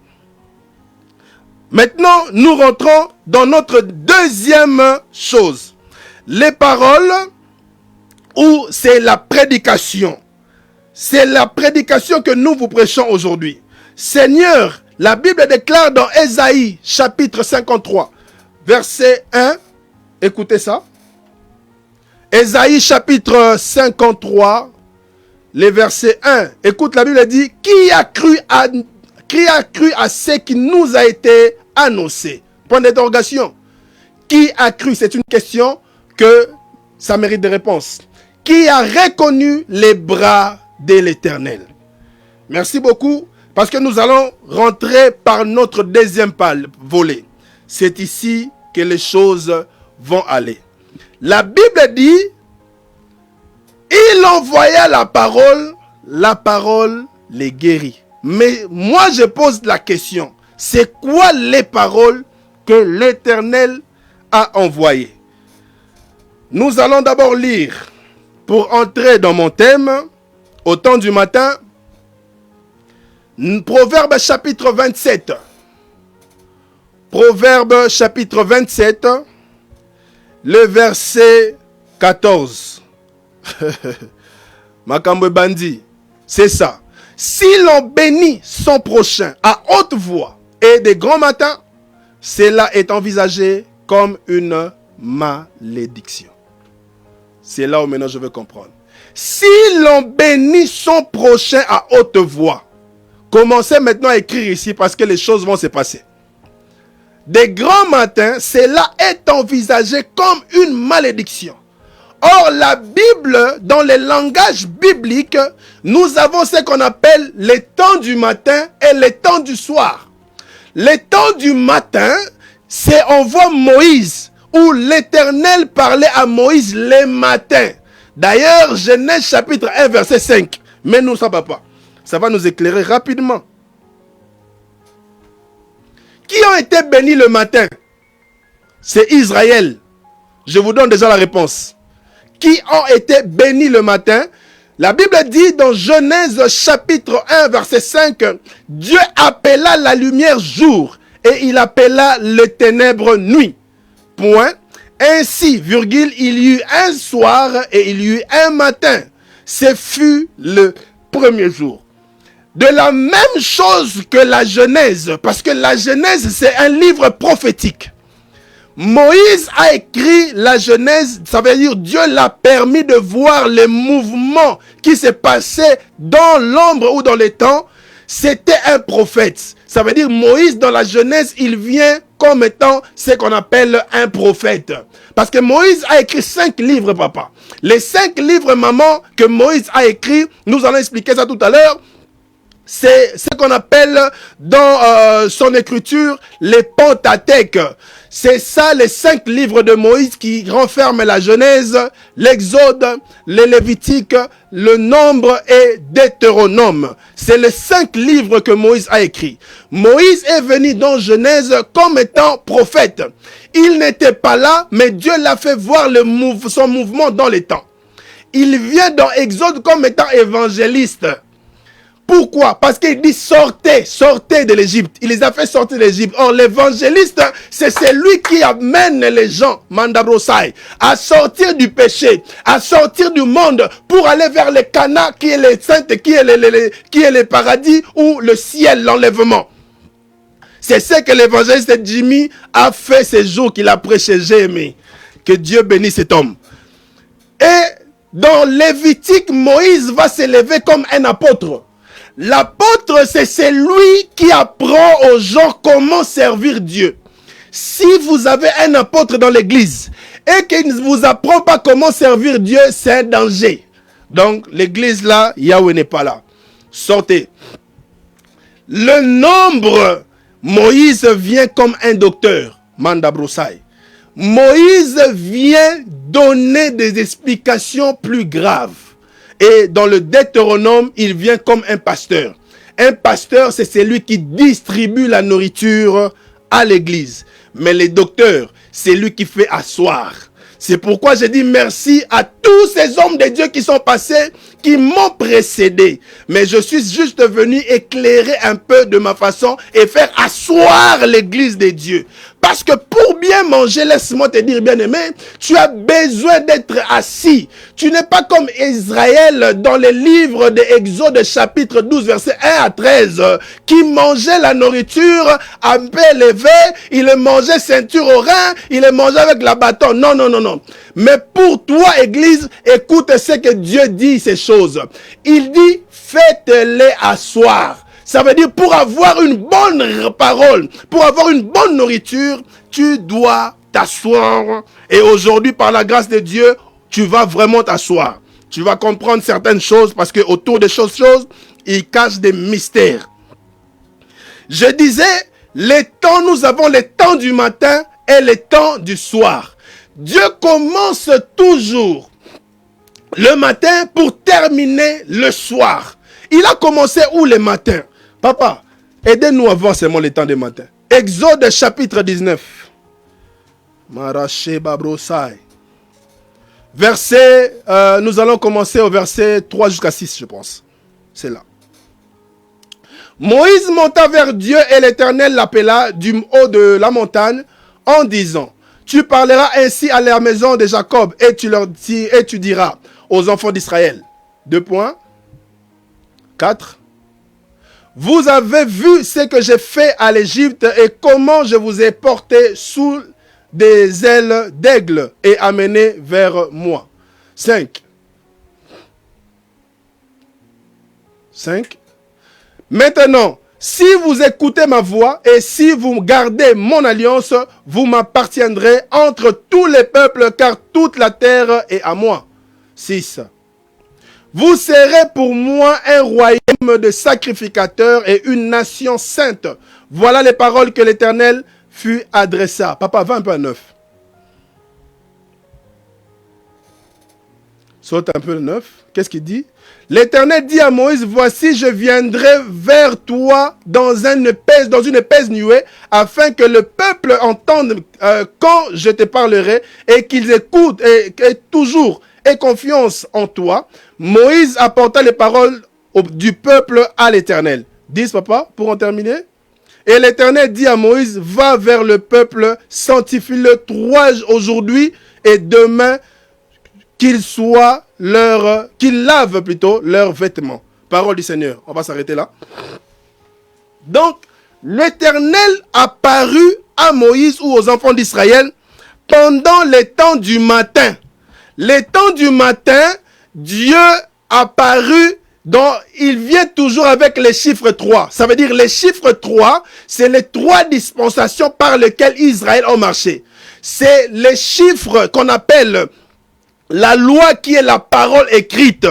Maintenant, nous rentrons dans notre deuxième chose. Les paroles, ou c'est la prédication. C'est la prédication que nous vous prêchons aujourd'hui. Seigneur, la Bible déclare dans Ésaïe, chapitre 53, verset 1. Écoutez ça. Ésaïe, chapitre 53, le verset 1. Écoute, la Bible dit: qui a cru à ce qui nous a été annoncé? Point d'interrogation. Qui a cru? C'est une question que ça mérite des réponses. Qui a reconnu les bras de l'Éternel? Merci beaucoup, parce que nous allons rentrer par notre deuxième volet. C'est ici que les choses vont aller. La Bible dit: il envoya la parole les guérit. Mais moi je pose la question, c'est quoi les paroles que l'Éternel a envoyées? Nous allons d'abord lire, pour entrer dans mon thème, au temps du matin, Proverbe chapitre 27. Proverbe chapitre 27, le verset 14. Makambo Bandi, c'est ça. Si l'on bénit son prochain à haute voix et de grands matins, cela est envisagé comme une malédiction. C'est là où maintenant je veux comprendre. Si l'on bénit son prochain à haute voix, commencez maintenant à écrire ici parce que les choses vont se passer. Des grands matins, cela est envisagé comme une malédiction. Or, la Bible, dans le langage biblique, nous avons ce qu'on appelle les temps du matin et les temps du soir. Les temps du matin, c'est on voit Moïse où l'Éternel parlait à Moïse les matins. D'ailleurs, Genèse chapitre 1, verset 5. Mais nous, ça papa, ça va nous éclairer rapidement. Qui ont été bénis le matin? C'est Israël. Je vous donne déjà la réponse. Qui ont été bénis le matin? La Bible dit dans Genèse chapitre 1, verset 5, Dieu appela la lumière jour et il appela les ténèbres nuit. Point. Ainsi, virgule, il y eut un soir et il y eut un matin. Ce fut le premier jour. De la même chose que la Genèse, parce que la Genèse, c'est un livre prophétique. Moïse a écrit la Genèse, ça veut dire Dieu l'a permis de voir les mouvements qui se passaient dans l'ombre ou dans les temps. C'était un prophète. Ça veut dire Moïse dans la Genèse, il vient comme étant ce qu'on appelle un prophète. Parce que Moïse a écrit 5 livres, papa. Les 5 livres, maman, que Moïse a écrit, nous allons expliquer ça tout à l'heure. C'est ce qu'on appelle dans son écriture les Pentateuque. C'est ça les 5 livres de Moïse qui renferment la Genèse, l'Exode, le Lévitique, le Nombre et Deutéronome. C'est les 5 livres que Moïse a écrits. Moïse est venu dans Genèse comme étant prophète. Il n'était pas là, mais Dieu l'a fait voir son mouvement dans les temps. Il vient dans Exode comme étant évangéliste. Pourquoi? Parce qu'il dit sortez, sortez de l'Égypte. Il les a fait sortir de l'Égypte. Or, l'évangéliste, c'est celui qui amène les gens, Mandabrosai, à sortir du péché, à sortir du monde pour aller vers le Cana, qui est les saintes, qui est le paradis ou le ciel, l'enlèvement. C'est ce que l'évangéliste Jimmy a fait ces jours qu'il a prêché. J'ai aimé. Que Dieu bénisse cet homme. Et dans Lévitique, Moïse va s'élever comme un apôtre. L'apôtre, c'est celui qui apprend aux gens comment servir Dieu. Si vous avez un apôtre dans l'église et qu'il ne vous apprend pas comment servir Dieu, c'est un danger. Donc, l'église là, Yahweh n'est pas là. Sortez. Le nombre, Moïse vient comme un docteur. Mandabrosai. Moïse vient donner des explications plus graves. Et dans le Deutéronome, il vient comme un pasteur. Un pasteur, c'est celui qui distribue la nourriture à l'église. Mais les docteurs, c'est lui qui fait asseoir. C'est pourquoi je dis merci à tous ces hommes de Dieu qui sont passés, qui m'ont précédé. Mais je suis juste venu éclairer un peu de ma façon et faire asseoir l'église de Dieu. Parce que pour bien manger, laisse-moi te dire, bien-aimé, tu as besoin d'être assis. Tu n'es pas comme Israël dans les livres d'Exode chapitre 12, verset 1 à 13, qui mangeait la nourriture à peu élevé, il mangeait ceinture au rein, il mangeait avec la bâton. Non, non, non, non. Mais pour toi, Église, écoute ce que Dieu dit, ces choses. Il dit, faites-les asseoir. Ça veut dire, pour avoir une bonne parole, pour avoir une bonne nourriture, tu dois t'asseoir. Et aujourd'hui, par la grâce de Dieu, tu vas vraiment t'asseoir. Tu vas comprendre certaines choses parce que autour des choses, il cache des mystères. Je disais, les temps, nous avons les temps du matin et les temps du soir. Dieu commence toujours le matin pour terminer le soir. Il a commencé où le matin? Papa, aidez-nous à voir seulement les temps du matin. Exode chapitre 19. Maraché Babrosai. Verset, nous allons commencer au verset 3 jusqu'à 6, je pense. C'est là. Moïse monta vers Dieu et l'Éternel l'appela du haut de la montagne en disant, tu parleras ainsi à la maison de Jacob et tu diras aux enfants d'Israël. 2 points. 4. Vous avez vu ce que j'ai fait à l'Égypte et comment je vous ai porté sous des ailes d'aigle et amené vers moi. 5. Maintenant, si vous écoutez ma voix et si vous gardez mon alliance, vous m'appartiendrez entre tous les peuples car toute la terre est à moi. 6. Vous serez pour moi un royaume de sacrificateurs et une nation sainte. Voilà les paroles que l'Éternel fut adressé. Papa, va un peu à 9. Saute un peu le 9. Qu'est-ce qu'il dit? L'Éternel dit à Moïse, voici, je viendrai vers toi dans une épaisse nuée, afin que le peuple entende quand je te parlerai et qu'ils écoutent et toujours aient confiance en toi. Moïse apporta les paroles du peuple à l'Éternel. 10, papa, pour en terminer. Et l'Éternel dit à Moïse, va vers le peuple, sanctifie-le 3 aujourd'hui et demain, qu'ils lavent plutôt leurs vêtements. Parole du Seigneur. On va s'arrêter là. Donc, l'Éternel apparut à Moïse ou aux enfants d'Israël pendant les temps du matin. Les temps du matin, Dieu apparut. Donc, il vient toujours avec les chiffres 3. Ça veut dire les chiffres 3, c'est les 3 dispensations par lesquelles Israël a marché. C'est les chiffres qu'on appelle la loi qui est la parole écrite.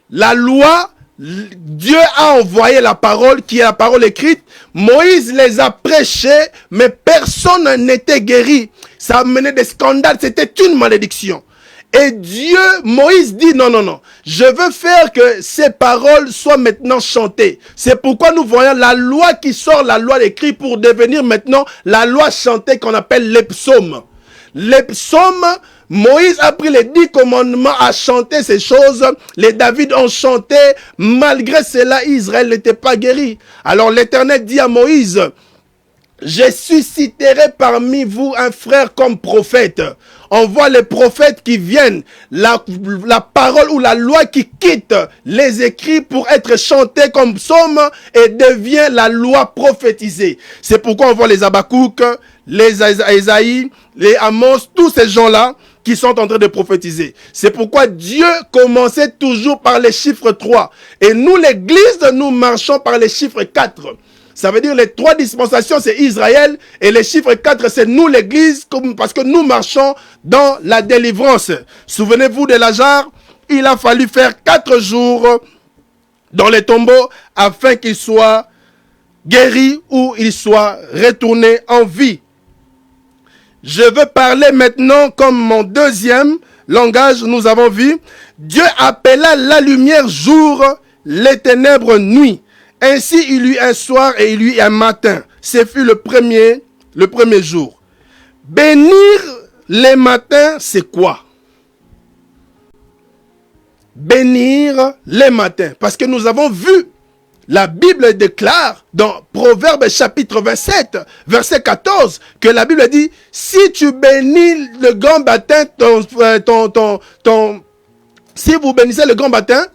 La loi, Dieu a envoyé la parole qui est la parole écrite. Moïse les a prêchés, mais personne n'était guéri. Ça a mené des scandales, c'était une malédiction. Et Dieu, Moïse dit non, non, non. Je veux faire que ces paroles soient maintenant chantées. C'est pourquoi nous voyons la loi qui sort, la loi écrite pour devenir maintenant la loi chantée qu'on appelle les psaumes. Les psaumes, Moïse a pris les 10 commandements à chanter ces choses. Les David ont chanté. Malgré cela, Israël n'était pas guéri. Alors l'Éternel dit à Moïse, je susciterai parmi vous un frère comme prophète. On voit les prophètes qui viennent, la parole ou la loi qui quitte les écrits pour être chantée comme psaume et devient la loi prophétisée. C'est pourquoi on voit les Habakkuk, les Isaïe, les Amos, tous ces gens-là qui sont en train de prophétiser. C'est pourquoi Dieu commençait toujours par les chiffres 3. Et nous, l'église, nous marchons par les chiffres 4. Ça veut dire les 3 dispensations, c'est Israël. Et les chiffres 4, c'est nous, l'église, parce que nous marchons dans la délivrance. Souvenez-vous de Lazare, il a fallu faire 4 jours dans les tombeaux afin qu'il soit guéri ou il soit retourné en vie. Je veux parler maintenant comme mon deuxième langage, nous avons vu. Dieu appela la lumière jour, les ténèbres nuit. Ainsi, il y eut un soir et il y eut un matin. Ce fut le premier jour. Bénir les matins, c'est quoi? Bénir les matins. Parce que nous avons vu, la Bible déclare dans Proverbes chapitre 27, verset 14, que la Bible dit, si tu bénis le grand matin, si vous bénissez le grand matin,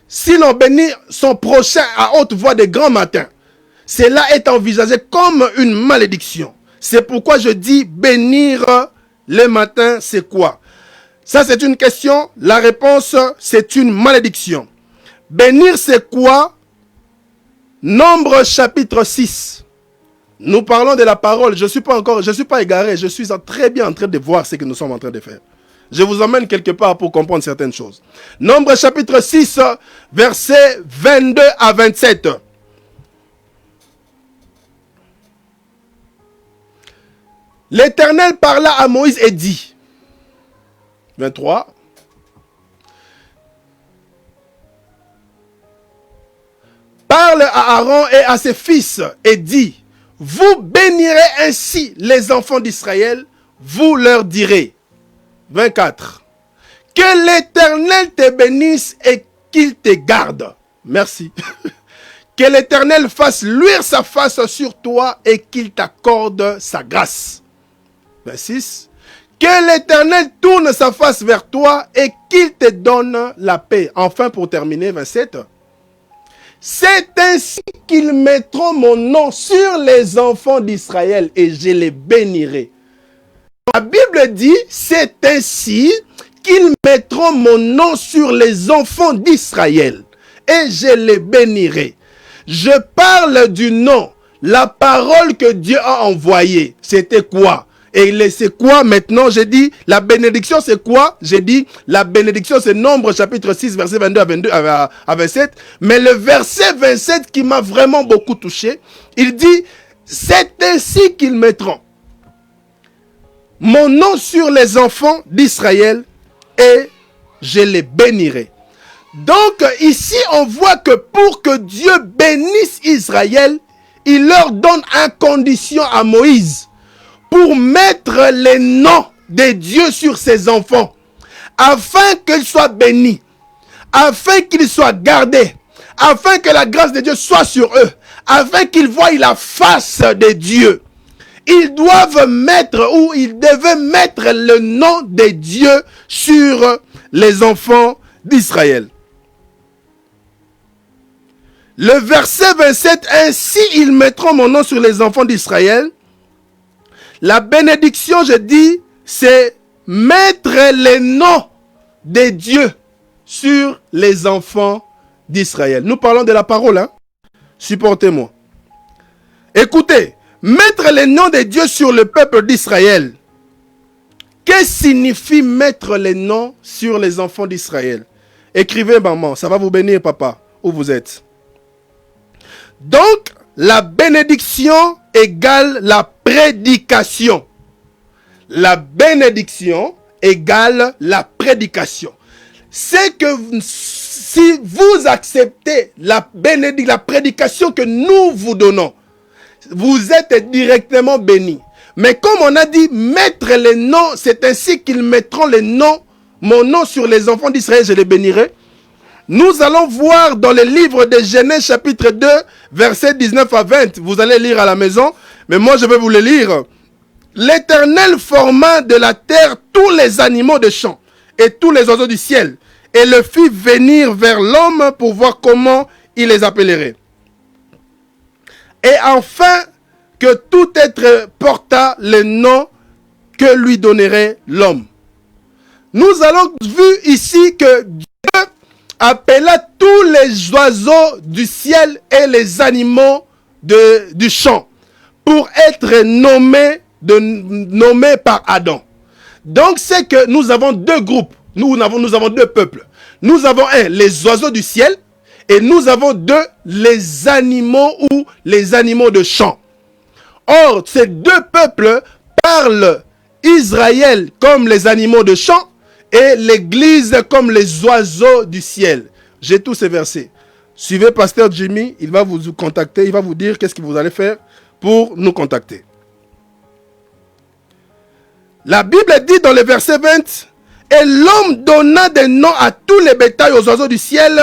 si l'on bénit son prochain à haute voix de grand matin, cela est envisagé comme une malédiction. C'est pourquoi je dis bénir le matin, c'est quoi? Ça, c'est une question. La réponse, c'est une malédiction. Bénir, c'est quoi? Nombre chapitre 6. Nous parlons de la parole. Je suis pas égaré. Je suis très bien en train de voir ce que nous sommes en train de faire. Je vous emmène quelque part pour comprendre certaines choses. Nombre chapitre 6, versets 22 à 27. L'Éternel parla à Moïse et dit, 23, parle à Aaron et à ses fils et dit, vous bénirez ainsi les enfants d'Israël, vous leur direz, 24. Que l'Éternel te bénisse et qu'il te garde. Merci. Que l'Éternel fasse luire sa face sur toi et qu'il t'accorde sa grâce. 26. Que l'Éternel tourne sa face vers toi et qu'il te donne la paix. Enfin, pour terminer, 27. C'est ainsi qu'ils mettront mon nom sur les enfants d'Israël et je les bénirai. La Bible dit, c'est ainsi qu'ils mettront mon nom sur les enfants d'Israël et je les bénirai. Je parle du nom, la parole que Dieu a envoyée. C'était quoi? Et c'est quoi maintenant? J'ai dit, la bénédiction c'est quoi? J'ai dit, la bénédiction c'est Nombre chapitre 6, verset 22 à 27. Mais le verset 27 qui m'a vraiment beaucoup touché, il dit, c'est ainsi qu'ils mettront mon nom sur les enfants d'Israël et je les bénirai. Donc ici, on voit que pour que Dieu bénisse Israël, il leur donne une condition à Moïse pour mettre les noms de Dieu sur ses enfants, afin qu'ils soient bénis, afin qu'ils soient gardés, afin que la grâce de Dieu soit sur eux, afin qu'ils voient la face de Dieu. Ils doivent mettre, ou ils devaient mettre le nom de Dieu sur les enfants d'Israël. Le verset 27, ainsi ils mettront mon nom sur les enfants d'Israël. La bénédiction, je dis, c'est mettre les noms de Dieu sur les enfants d'Israël. Nous parlons de la parole, hein? Supportez-moi. Écoutez, mettre les noms de Dieu sur le peuple d'Israël. Qu'est-ce que signifie mettre les noms sur les enfants d'Israël? Écrivez, maman, ça va vous bénir, papa, où vous êtes. Donc, la bénédiction égale la prédication. La bénédiction égale la prédication. C'est que si vous acceptez la prédication que nous vous donnons, vous êtes directement bénis. Mais comme on a dit, mettre les noms, c'est ainsi qu'ils mettront les noms, mon nom sur les enfants d'Israël, je les bénirai. Nous allons voir dans le livre de Genèse chapitre 2, versets 19 à 20. Vous allez lire à la maison, mais moi je vais vous le lire. L'Éternel forma de la terre tous les animaux de champ et tous les oiseaux du ciel, et le fit venir vers l'homme pour voir comment il les appellerait. Et enfin, que tout être porta le nom que lui donnerait l'homme. Nous allons voir ici que Dieu appela tous les oiseaux du ciel et les animaux du champ pour être nommés par Adam. Donc c'est que nous avons deux groupes, nous avons deux peuples. Nous avons les oiseaux du ciel et nous avons les animaux ou les animaux de champ. Or, ces deux peuples parlent Israël comme les animaux de champ et l'Église comme les oiseaux du ciel. J'ai tous ces versets. Suivez Pasteur Jimmy, il va vous contacter, il va vous dire qu'est-ce que vous allez faire pour nous contacter. La Bible dit dans le verset 20, « Et l'homme donna des noms à tous les bétails, aux oiseaux du ciel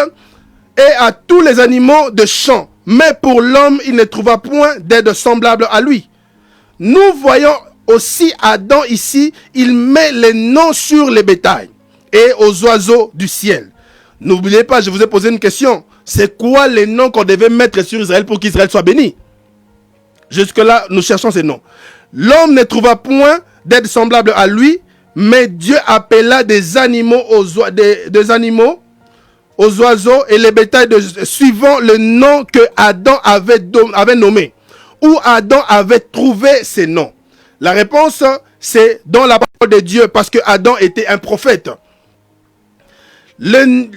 et à tous les animaux de champ. Mais pour l'homme, il ne trouva point d'aide semblable à lui. » Nous voyons aussi Adam ici, il met les noms sur les bétails et aux oiseaux du ciel. N'oubliez pas, je vous ai posé une question. C'est quoi les noms qu'on devait mettre sur Israël pour qu'Israël soit béni? Jusque-là, nous cherchons ces noms. L'homme ne trouva point d'aide semblable à lui, mais Dieu appela des animaux aux oiseaux et les bétails suivant le nom que Adam avait nommé, où Adam avait trouvé ces noms. La réponse, c'est dans la parole de Dieu, parce que Adam était un prophète.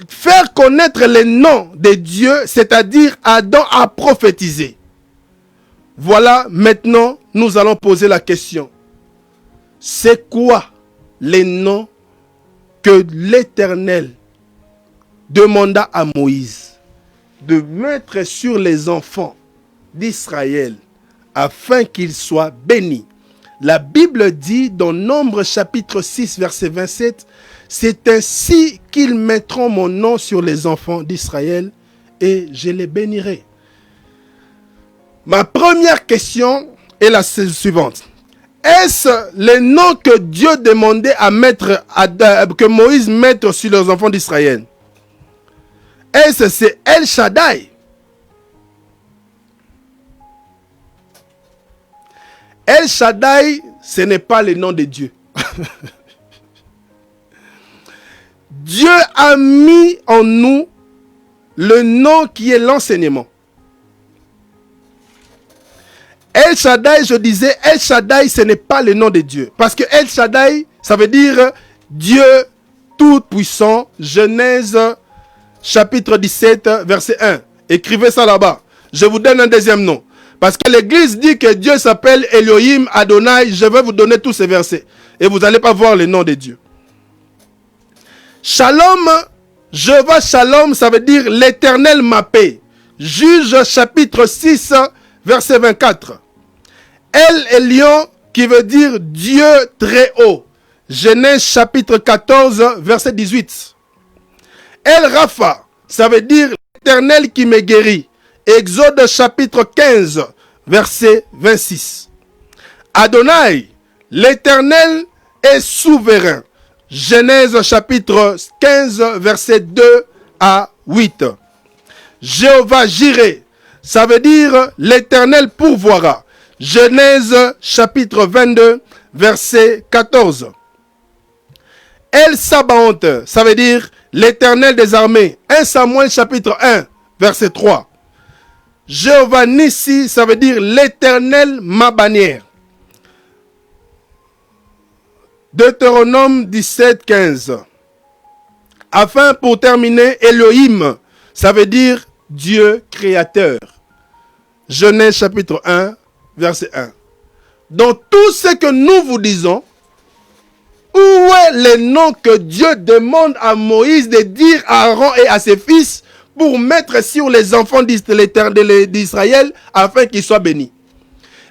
Faire connaître les noms de Dieu, c'est-à-dire Adam a prophétisé. Voilà, maintenant, nous allons poser la question. C'est quoi les noms que l'Éternel demanda à Moïse de mettre sur les enfants d'Israël afin qu'ils soient bénis? La Bible dit dans Nombre chapitre 6 verset 27, « C'est ainsi qu'ils mettront mon nom sur les enfants d'Israël et je les bénirai. » Ma première question est la suivante. Est-ce les noms que Dieu demandait que Moïse mette sur les enfants d'Israël? Est-ce c'est El Shaddai? El Shaddai, ce n'est pas le nom de Dieu. Dieu a mis en nous le nom qui est l'enseignement. El Shaddai, je disais, El Shaddai, ce n'est pas le nom de Dieu. Parce que El Shaddai, ça veut dire Dieu tout-puissant. Genèse chapitre 17, verset 1. Écrivez ça là-bas. Je vous donne un deuxième nom. Parce que l'Église dit que Dieu s'appelle Elohim, Adonai. Je vais vous donner tous ces versets. Et vous n'allez pas voir le nom de Dieu. Shalom, Jéhovah Shalom, ça veut dire l'Éternel ma paix. Juge chapitre 6, verset 24. El Elyon, qui veut dire Dieu très haut. Genèse chapitre 14, verset 18. El Rapha, ça veut dire l'Éternel qui me guérit. Exode chapitre 15, verset 26. Adonai, l'Éternel est souverain. Genèse chapitre 15, verset 2 à 8. Jéhovah Jireh, ça veut dire l'Éternel pourvoira. Genèse chapitre 22, verset 14. El Sabaoth, ça veut dire l'Éternel des armées. 1 Samuel chapitre 1, verset 3. Jéhovah Nissi, ça veut dire l'Éternel ma bannière. Deutéronome 17, 15. Enfin, pour terminer, Elohim, ça veut dire Dieu créateur. Genèse chapitre 1, verset 1. Dans tout ce que nous vous disons, où est le nom que Dieu demande à Moïse de dire à Aaron et à ses fils pour mettre sur les enfants d'Israël afin qu'ils soient bénis?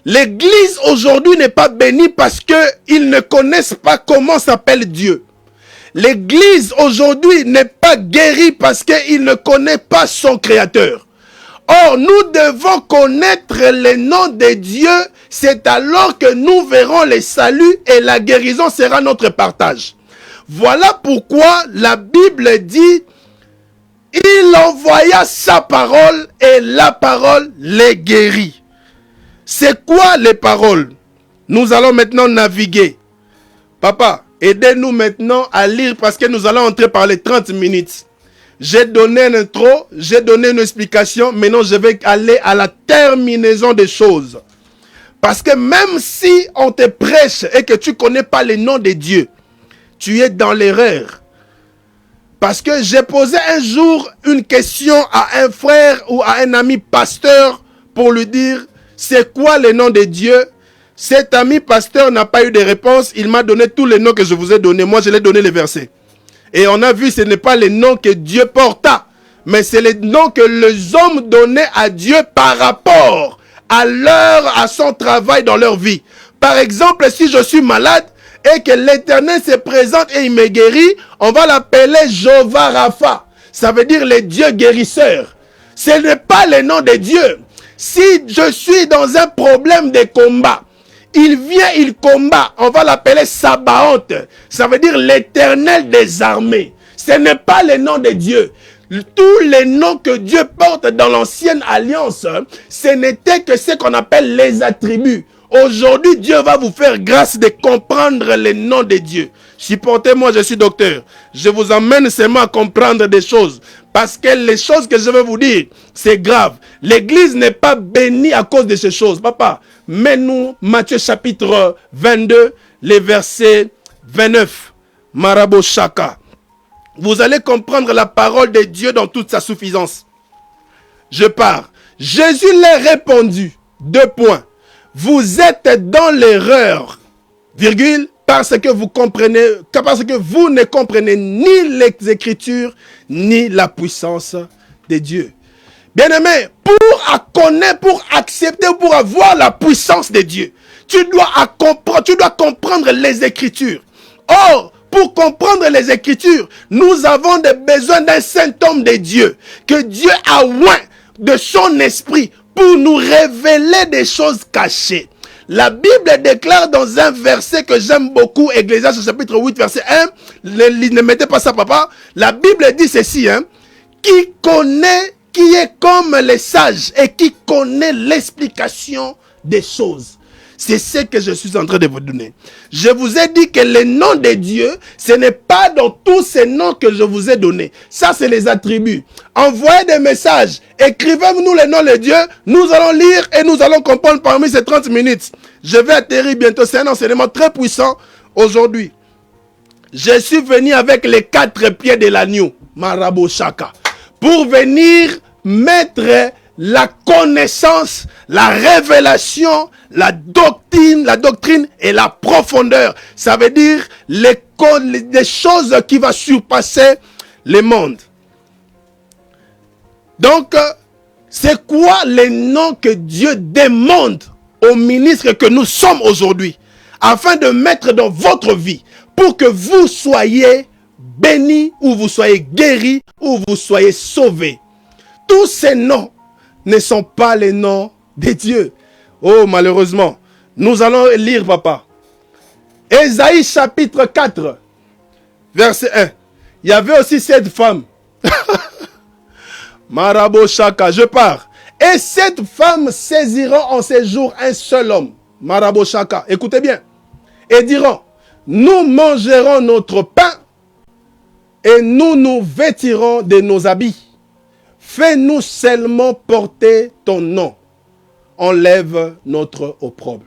L'église aujourd'hui n'est pas bénie parce qu'ils ne connaissent pas comment s'appelle Dieu. L'église aujourd'hui n'est pas guérie parce qu'il ne connaît pas son créateur. Or, nous devons connaître le nom de Dieu. C'est alors que nous verrons le salut et la guérison sera notre partage. Voilà pourquoi la Bible dit, il envoya sa parole et la parole les guérit. C'est quoi les paroles? Nous allons maintenant naviguer. Papa, aidez-nous maintenant à lire parce que nous allons entrer par les 30 minutes. J'ai donné un intro, j'ai donné une explication. Maintenant, je vais aller à la terminaison des choses. Parce que même si on te prêche et que tu ne connais pas le nom de Dieu, tu es dans l'erreur. Parce que j'ai posé un jour une question à un frère ou à un ami pasteur pour lui dire c'est quoi le nom de Dieu. Cet ami pasteur n'a pas eu de réponse. Il m'a donné tous les noms que je vous ai donnés. Moi, je l'ai donné les versets. Et on a vu, ce n'est pas les noms que Dieu porta, mais c'est les noms que les hommes donnaient à Dieu par rapport à son travail dans leur vie. Par exemple, si je suis malade et que l'Éternel se présente et il me guérit, on va l'appeler Jéhovah Rapha. Ça veut dire le Dieu guérisseur. Ce n'est pas le nom de Dieu. Si je suis dans un problème de combat, il vient, il combat, on va l'appeler Sabaoth. Ça veut dire l'Éternel des armées. Ce n'est pas le nom de Dieu. Tous les noms que Dieu porte dans l'ancienne alliance, ce n'était que ce qu'on appelle les attributs. Aujourd'hui, Dieu va vous faire grâce de comprendre les noms de Dieu. Supportez-moi, je suis docteur. Je vous emmène seulement à comprendre des choses. Parce que les choses que je vais vous dire, c'est grave. L'église n'est pas bénie à cause de ces choses. Papa, mets-nous Matthieu chapitre 22, les versets 29. Marabo Shaka. Vous allez comprendre la parole de Dieu dans toute sa suffisance. Je pars. Jésus leur répondit, 2 points. Vous êtes dans l'erreur, virgule, parce que vous ne comprenez ni les Écritures, ni la puissance de Dieu. Bien-aimé, pour connaître, pour accepter, pour avoir la puissance de Dieu, tu dois comprendre les Écritures. Or, pour comprendre les Écritures, nous avons besoin d'un saint homme de Dieu, que Dieu a oint de son esprit pour nous révéler des choses cachées. La Bible déclare dans un verset que j'aime beaucoup, Ecclésiaste chapitre 8, verset 1, ne mettez pas ça, papa. La Bible dit ceci, qui est comme les sages et qui connaît l'explication des choses. C'est ce que je suis en train de vous donner. Je vous ai dit que le nom de Dieu, ce n'est pas dans tous ces noms que je vous ai donnés. Ça, c'est les attributs. Envoyez des messages. Écrivez-nous les noms de Dieu. Nous allons lire et nous allons comprendre parmi ces 30 minutes. Je vais atterrir bientôt. C'est un enseignement très puissant aujourd'hui. Je suis venu avec les 4 pieds de l'agneau, Marabo Shaka, pour venir mettre la connaissance, la révélation, la doctrine et la profondeur. Ça veut dire les choses qui vont surpasser le monde. Donc, c'est quoi les noms que Dieu demande aux ministres que nous sommes aujourd'hui, afin de mettre dans votre vie, pour que vous soyez bénis, ou vous soyez guéris, ou vous soyez sauvés. Tous ces noms ne sont pas les noms de Dieu. Oh, malheureusement. Nous allons lire, papa. Ésaïe chapitre 4, verset 1. Il y avait aussi cette femme. Marabo Shaka, je pars. Et cette femme saisira en ces jours un seul homme. Marabo Shaka, écoutez bien. Et diront, nous mangerons notre pain et nous nous vêtirons de nos habits. Fais-nous seulement porter ton nom. Enlève notre opprobre.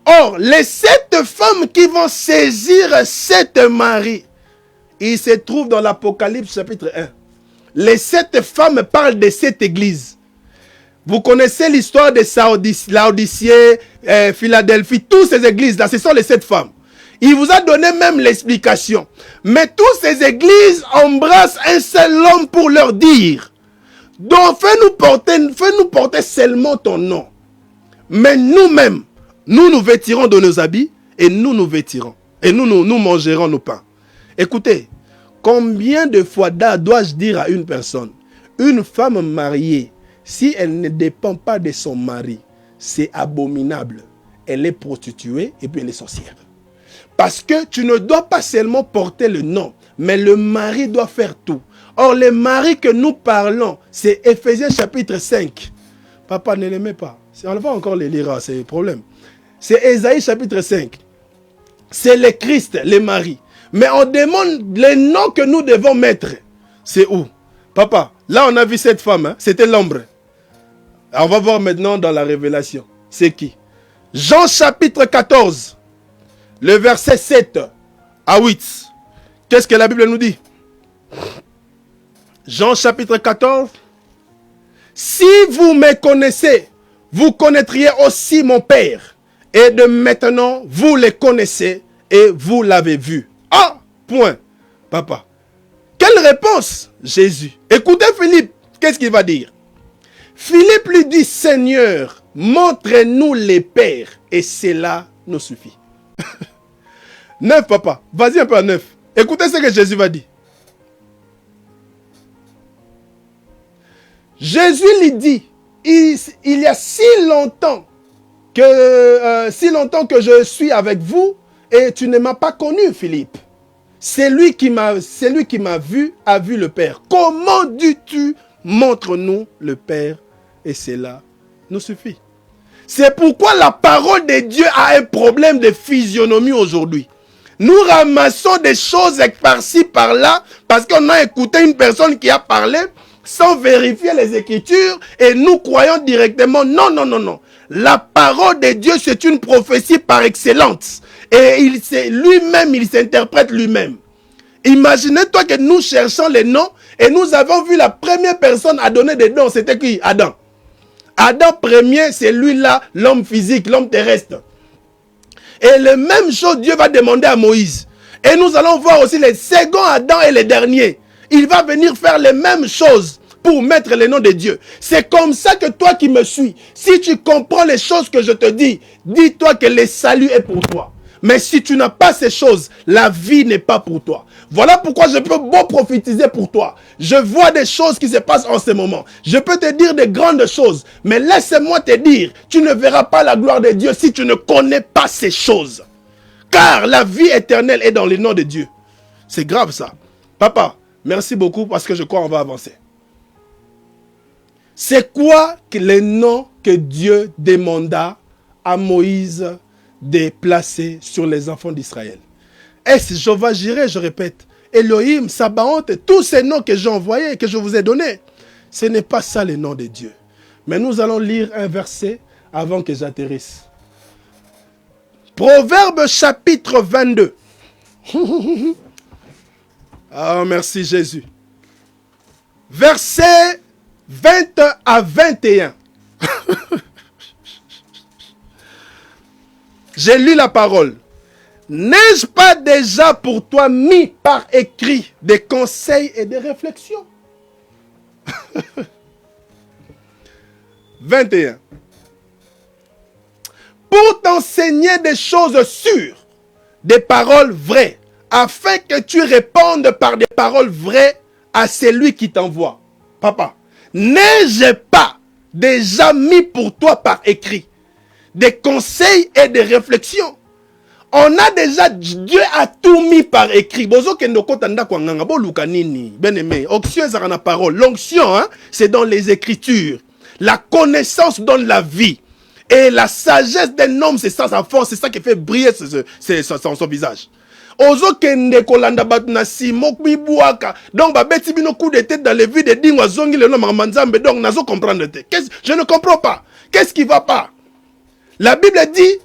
Or, les 7 femmes qui vont saisir 7 maris, il se trouve dans l'Apocalypse chapitre 1. Les 7 femmes parlent de cette église. Vous connaissez l'histoire de Laodicée, Philadelphie, toutes ces églises-là, ce sont les 7 femmes. Il vous a donné même l'explication. Mais toutes ces églises embrassent un seul homme pour leur dire, donc fais-nous porter seulement ton nom. Mais nous-mêmes, nous nous vêtirons de nos habits et nous nous vêtirons. Et nous mangerons nos pains. Écoutez, combien de fois dois-je dire à une personne, une femme mariée, si elle ne dépend pas de son mari, c'est abominable. Elle est prostituée et puis elle est sorcière. Parce que tu ne dois pas seulement porter le nom, mais le mari doit faire tout. Or, le mari que nous parlons, c'est Éphésiens chapitre 5. Papa ne l'aimait pas. On va encore les lire, c'est le problème. C'est Ésaïe chapitre 5. C'est le Christ, le mari. Mais on demande les noms que nous devons mettre. C'est où? Papa, là on a vu cette femme, hein? C'était l'ombre. On va voir maintenant dans la révélation. C'est qui? Jean chapitre 14. Le verset 7 à 8. Qu'est-ce que la Bible nous dit? Jean chapitre 14. Si vous me connaissez, vous connaîtriez aussi mon Père. Et de maintenant, vous le connaissez et vous l'avez vu. Ah, point. Papa. Quelle réponse? Jésus. Écoutez Philippe, qu'est-ce qu'il va dire? Philippe lui dit, Seigneur, montre-nous les pères et cela nous suffit. 9, papa. Vas-y un peu à 9. Écoutez ce que Jésus va dire. Jésus lui dit, il y a si longtemps que je suis avec vous et tu ne m'as pas connu, Philippe. C'est lui qui m'a vu, a vu le Père. Comment dis-tu, montre-nous le Père et cela nous suffit. C'est pourquoi la parole de Dieu a un problème de physionomie aujourd'hui. Nous ramassons des choses par-ci, par-là, parce qu'on a écouté une personne qui a parlé sans vérifier les Écritures et nous croyons directement. Non, non, non, non. La parole de Dieu, c'est une prophétie par excellence. Et lui-même, il s'interprète lui-même. Imaginez-toi que nous cherchons les noms et nous avons vu la première personne à donner des noms. C'était qui? Adam. Adam premier, c'est lui-là, l'homme physique, l'homme terrestre. Et la même chose, Dieu va demander à Moïse. Et nous allons voir aussi les seconds Adam et les derniers. Il va venir faire les mêmes choses pour mettre le nom de Dieu. C'est comme ça que toi qui me suis, si tu comprends les choses que je te dis, dis-toi que le salut est pour toi. Mais si tu n'as pas ces choses, la vie n'est pas pour toi. Voilà pourquoi je peux beau prophétiser pour toi. Je vois des choses qui se passent en ce moment. Je peux te dire de grandes choses. Mais laisse-moi te dire, tu ne verras pas la gloire de Dieu si tu ne connais pas ces choses. Car la vie éternelle est dans le nom de Dieu. C'est grave ça. Papa, merci beaucoup parce que je crois qu'on va avancer. C'est quoi les noms que Dieu demanda à Moïse de placer sur les enfants d'Israël? Est-ce Jéhovah Jireh, je répète, Elohim, Sabaoth, tous ces noms que j'ai envoyés, que je vous ai donnés, ce n'est pas ça le nom de Dieu. Mais nous allons lire un verset avant que j'atterrisse. Proverbe chapitre 22. Ah, merci Jésus. Verset 20 à 21. J'ai lu la parole. N'ai-je pas déjà pour toi mis par écrit des conseils et des réflexions? 21. Pour t'enseigner des choses sûres, des paroles vraies, afin que tu répondes par des paroles vraies à celui qui t'envoie. Papa, n'ai-je pas déjà mis pour toi par écrit des conseils et des réflexions? On a déjà, Dieu a tout mis par écrit. Bien-aimé, onction c'est la parole. L'onction, hein, c'est dans les Écritures. La connaissance donne la vie. Et la sagesse d'un homme, c'est ça sa force, c'est ça qui fait briller son visage. Ozo kende kolanda batu na simo bibuaka. Donc babeti bino coup de tête dans les vies de dingwa zongi le nom manzambe. Donc nazo comprendre te. Je ne comprends pas. Qu'est-ce qui va pas? La Bible dit,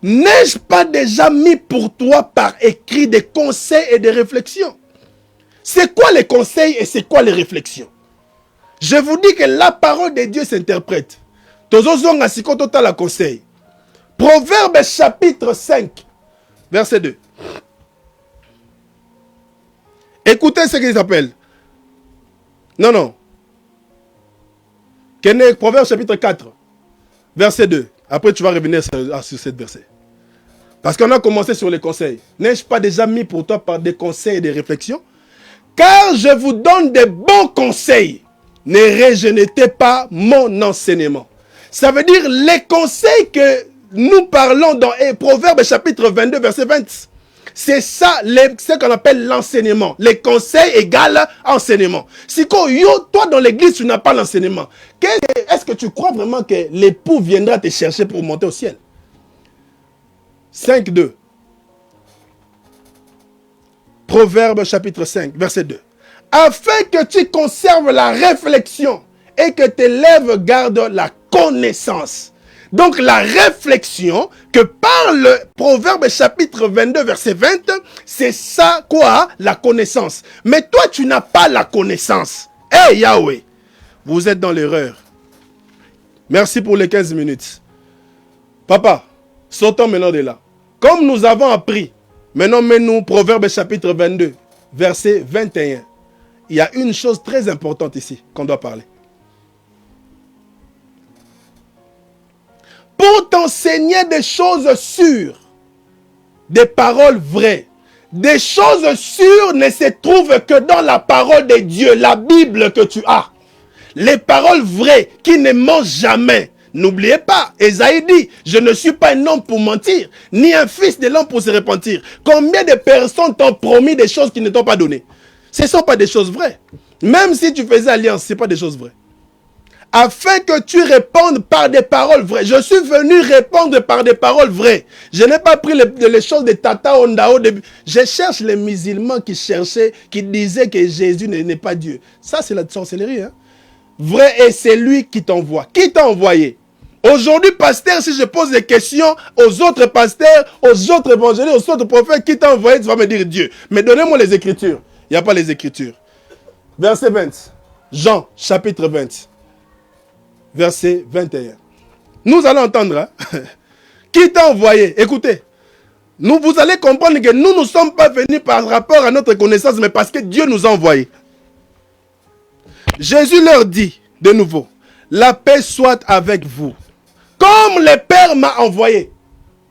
n'ai-je pas déjà mis pour toi par écrit des conseils et des réflexions? C'est quoi les conseils et c'est quoi les réflexions? Je vous dis que la parole de Dieu s'interprète. Tozozonga siko total la conseil. Proverbe chapitre 5, verset 2. Écoutez ce qu'il s'appelle. Non. Proverbe chapitre 4, verset 2. Après, tu vas revenir sur cette verset. Parce qu'on a commencé sur les conseils. N'ai-je pas déjà mis pour toi par des conseils et des réflexions? Car je vous donne des bons conseils. Ne rejetez pas mon enseignement. Ça veut dire les conseils que nous parlons dans Proverbe chapitre 22, verset 20. C'est ça, ce qu'on appelle l'enseignement. Les conseils égale enseignement. Si toi dans l'église, tu n'as pas l'enseignement, est-ce que tu crois vraiment que l'époux viendra te chercher pour monter au ciel? 5, 2. Proverbe chapitre 5, verset 2. Afin que tu conserves la réflexion et que tes lèvres gardent la connaissance. Donc la réflexion que parle le Proverbe chapitre 22 verset 20, c'est ça quoi? La connaissance. Mais toi tu n'as pas la connaissance. Hey Yahweh, vous êtes dans l'erreur. Merci pour les 15 minutes. Papa, sortons maintenant de là. Comme nous avons appris, maintenant mets-nous Proverbe chapitre 22 verset 21. Il y a une chose très importante ici qu'on doit parler. Pour t'enseigner des choses sûres, des paroles vraies. Des choses sûres ne se trouvent que dans la parole de Dieu, la Bible que tu as. Les paroles vraies qui ne mentent jamais. N'oubliez pas, Ésaïe dit, je ne suis pas un homme pour mentir, ni un fils de l'homme pour se repentir. Combien de personnes t'ont promis des choses qui ne t'ont pas données? Ce ne sont pas des choses vraies. Même si tu faisais alliance, ce n'est pas des choses vraies. Afin que tu répondes par des paroles vraies. Je suis venu répondre par des paroles vraies. Je n'ai pas pris les choses de Tata Ondao. Je cherche les musulmans qui cherchaient, qui disaient que Jésus n'est pas Dieu. Ça, c'est la sorcellerie. Hein? Vrai, et c'est lui qui t'envoie. Qui t'a envoyé? Aujourd'hui, pasteur, si je pose des questions aux autres pasteurs, aux autres évangélistes, aux autres prophètes, qui t'a envoyé, tu vas me dire Dieu. Mais donnez-moi les Écritures. Il n'y a pas les Écritures. Verset 20. Jean, chapitre 20. Verset 21. Nous allons entendre. Hein? Qui t'a envoyé? Écoutez. Vous allez comprendre que nous ne sommes pas venus par rapport à notre connaissance, mais parce que Dieu nous a envoyés. Jésus leur dit de nouveau, la paix soit avec vous. Comme le Père m'a envoyé,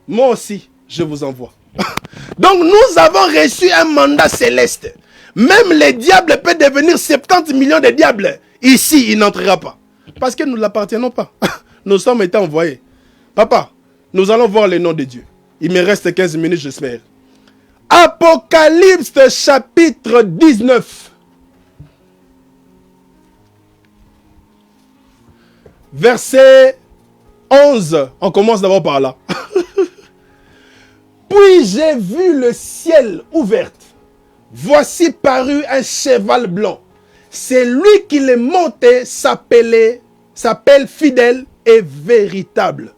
moi aussi, je vous envoie. Donc nous avons reçu un mandat céleste. Même les diables peuvent devenir 70 millions de diables. Ici, il n'entrera pas. Parce que nous ne l'appartenons pas. Nous sommes été envoyés. Papa, nous allons voir le nom de Dieu. Il me reste 15 minutes, j'espère. Apocalypse chapitre 19. Verset 11. On commence d'abord par là. Puis j'ai vu le ciel ouvert. Voici paru un cheval blanc. C'est lui qui les montait s'appelle fidèle et véritable.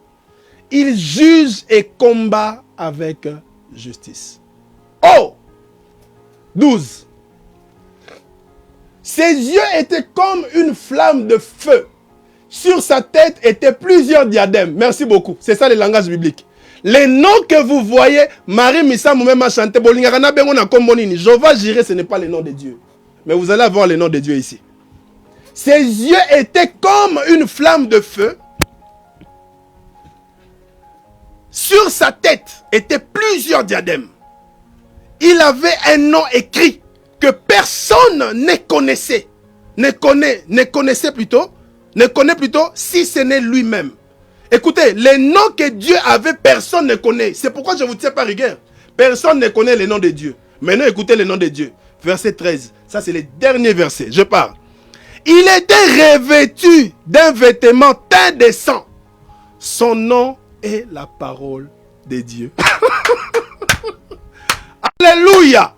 Il juge et combat avec justice. Oh! 12. Ses yeux étaient comme une flamme de feu. Sur sa tête étaient plusieurs diadèmes. Merci beaucoup. C'est ça le langage biblique. Les noms que vous voyez, Marie Missa Moumema chanté, Jéhovah Jireh, ce n'est pas le nom de Dieu. Mais vous allez avoir le nom de Dieu ici. Ses yeux étaient comme une flamme de feu. Sur sa tête étaient plusieurs diadèmes. Il avait un nom écrit que personne ne connaissait. Ne connaît plutôt si ce n'est lui-même. Écoutez, les noms que Dieu avait, personne ne connaît. C'est pourquoi je vous tiens par rigueur. Personne ne connaît les noms de Dieu. Maintenant, écoutez les noms de Dieu. Verset 13. Ça, c'est le dernier verset. Je parle. Il était revêtu d'un vêtement teint de sang. Son nom est la parole de Dieu. Alléluia.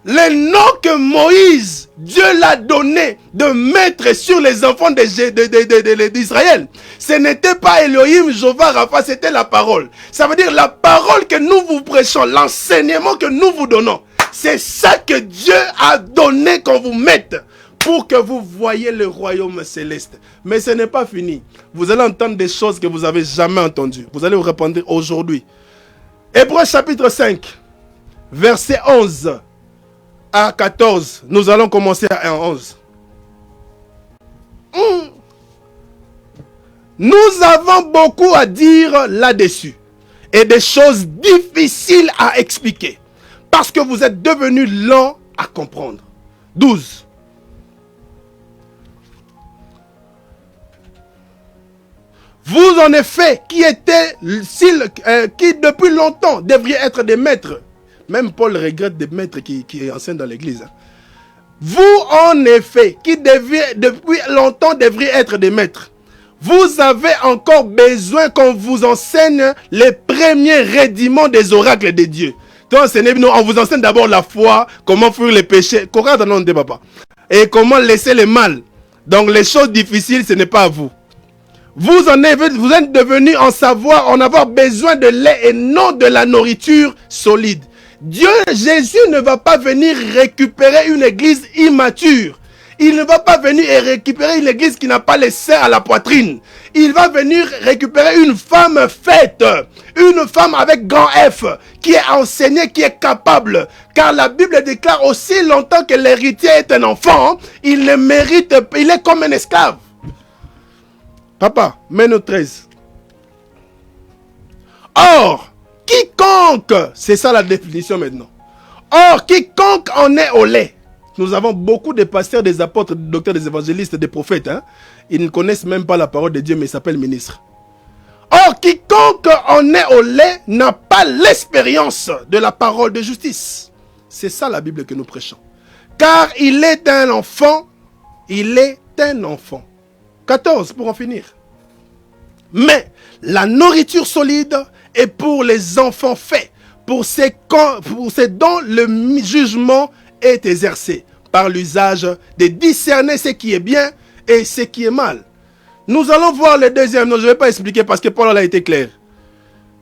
Le nom que Moïse, Dieu l'a donné de mettre sur les enfants d'Israël, ce n'était pas Elohim, Jéhovah, Rapha, c'était la parole. Ça veut dire la parole que nous vous prêchons, l'enseignement que nous vous donnons. C'est ça que Dieu a donné qu'on vous mette pour que vous voyez le royaume céleste. Mais ce n'est pas fini. Vous allez entendre des choses que vous n'avez jamais entendues. Vous allez vous répondre aujourd'hui. Hébreux chapitre 5, verset 11 à 14. Nous allons commencer à 11. Nous avons beaucoup à dire là-dessus. Et des choses difficiles à expliquer. Parce que vous êtes devenus lents à comprendre. 12. Vous en effet, qui depuis longtemps devriez être des maîtres. Même Paul regrette des maîtres qui enseignent dans l'église. Vous en effet, qui depuis longtemps devriez être des maîtres. Vous avez encore besoin qu'on vous enseigne les premiers rudiments des oracles de Dieu. Donc, on vous enseigne d'abord la foi, comment fuir les péchés. Et comment laisser le mal. Donc les choses difficiles, ce n'est pas à vous. Vous êtes devenus en avoir besoin de lait et non de la nourriture solide. Jésus ne va pas venir récupérer une église immature. Il ne va pas venir et récupérer une église qui n'a pas les seins à la poitrine. Il va venir récupérer une femme faite, une femme avec grand F, qui est enseignée, qui est capable. Car la Bible déclare aussi longtemps que l'héritier est un enfant, il ne mérite, il est comme un esclave. Papa, mets-nous 13. Or, quiconque, c'est ça la définition maintenant. Or, quiconque en est au lait. Nous avons beaucoup de pasteurs, des apôtres, des docteurs, des évangélistes, des prophètes. Ils ne connaissent même pas la parole de Dieu, mais ils s'appellent ministres. Or, quiconque en est au lait n'a pas l'expérience de la parole de justice. C'est ça la Bible que nous prêchons. Car il est un enfant. Il est un enfant. 14 pour en finir. Mais la nourriture solide est pour les enfants faits, pour ces dont le jugement est exercé par l'usage de discerner ce qui est bien et ce qui est mal. Nous allons voir le deuxième nom. Je ne vais pas expliquer parce que Paul a été clair.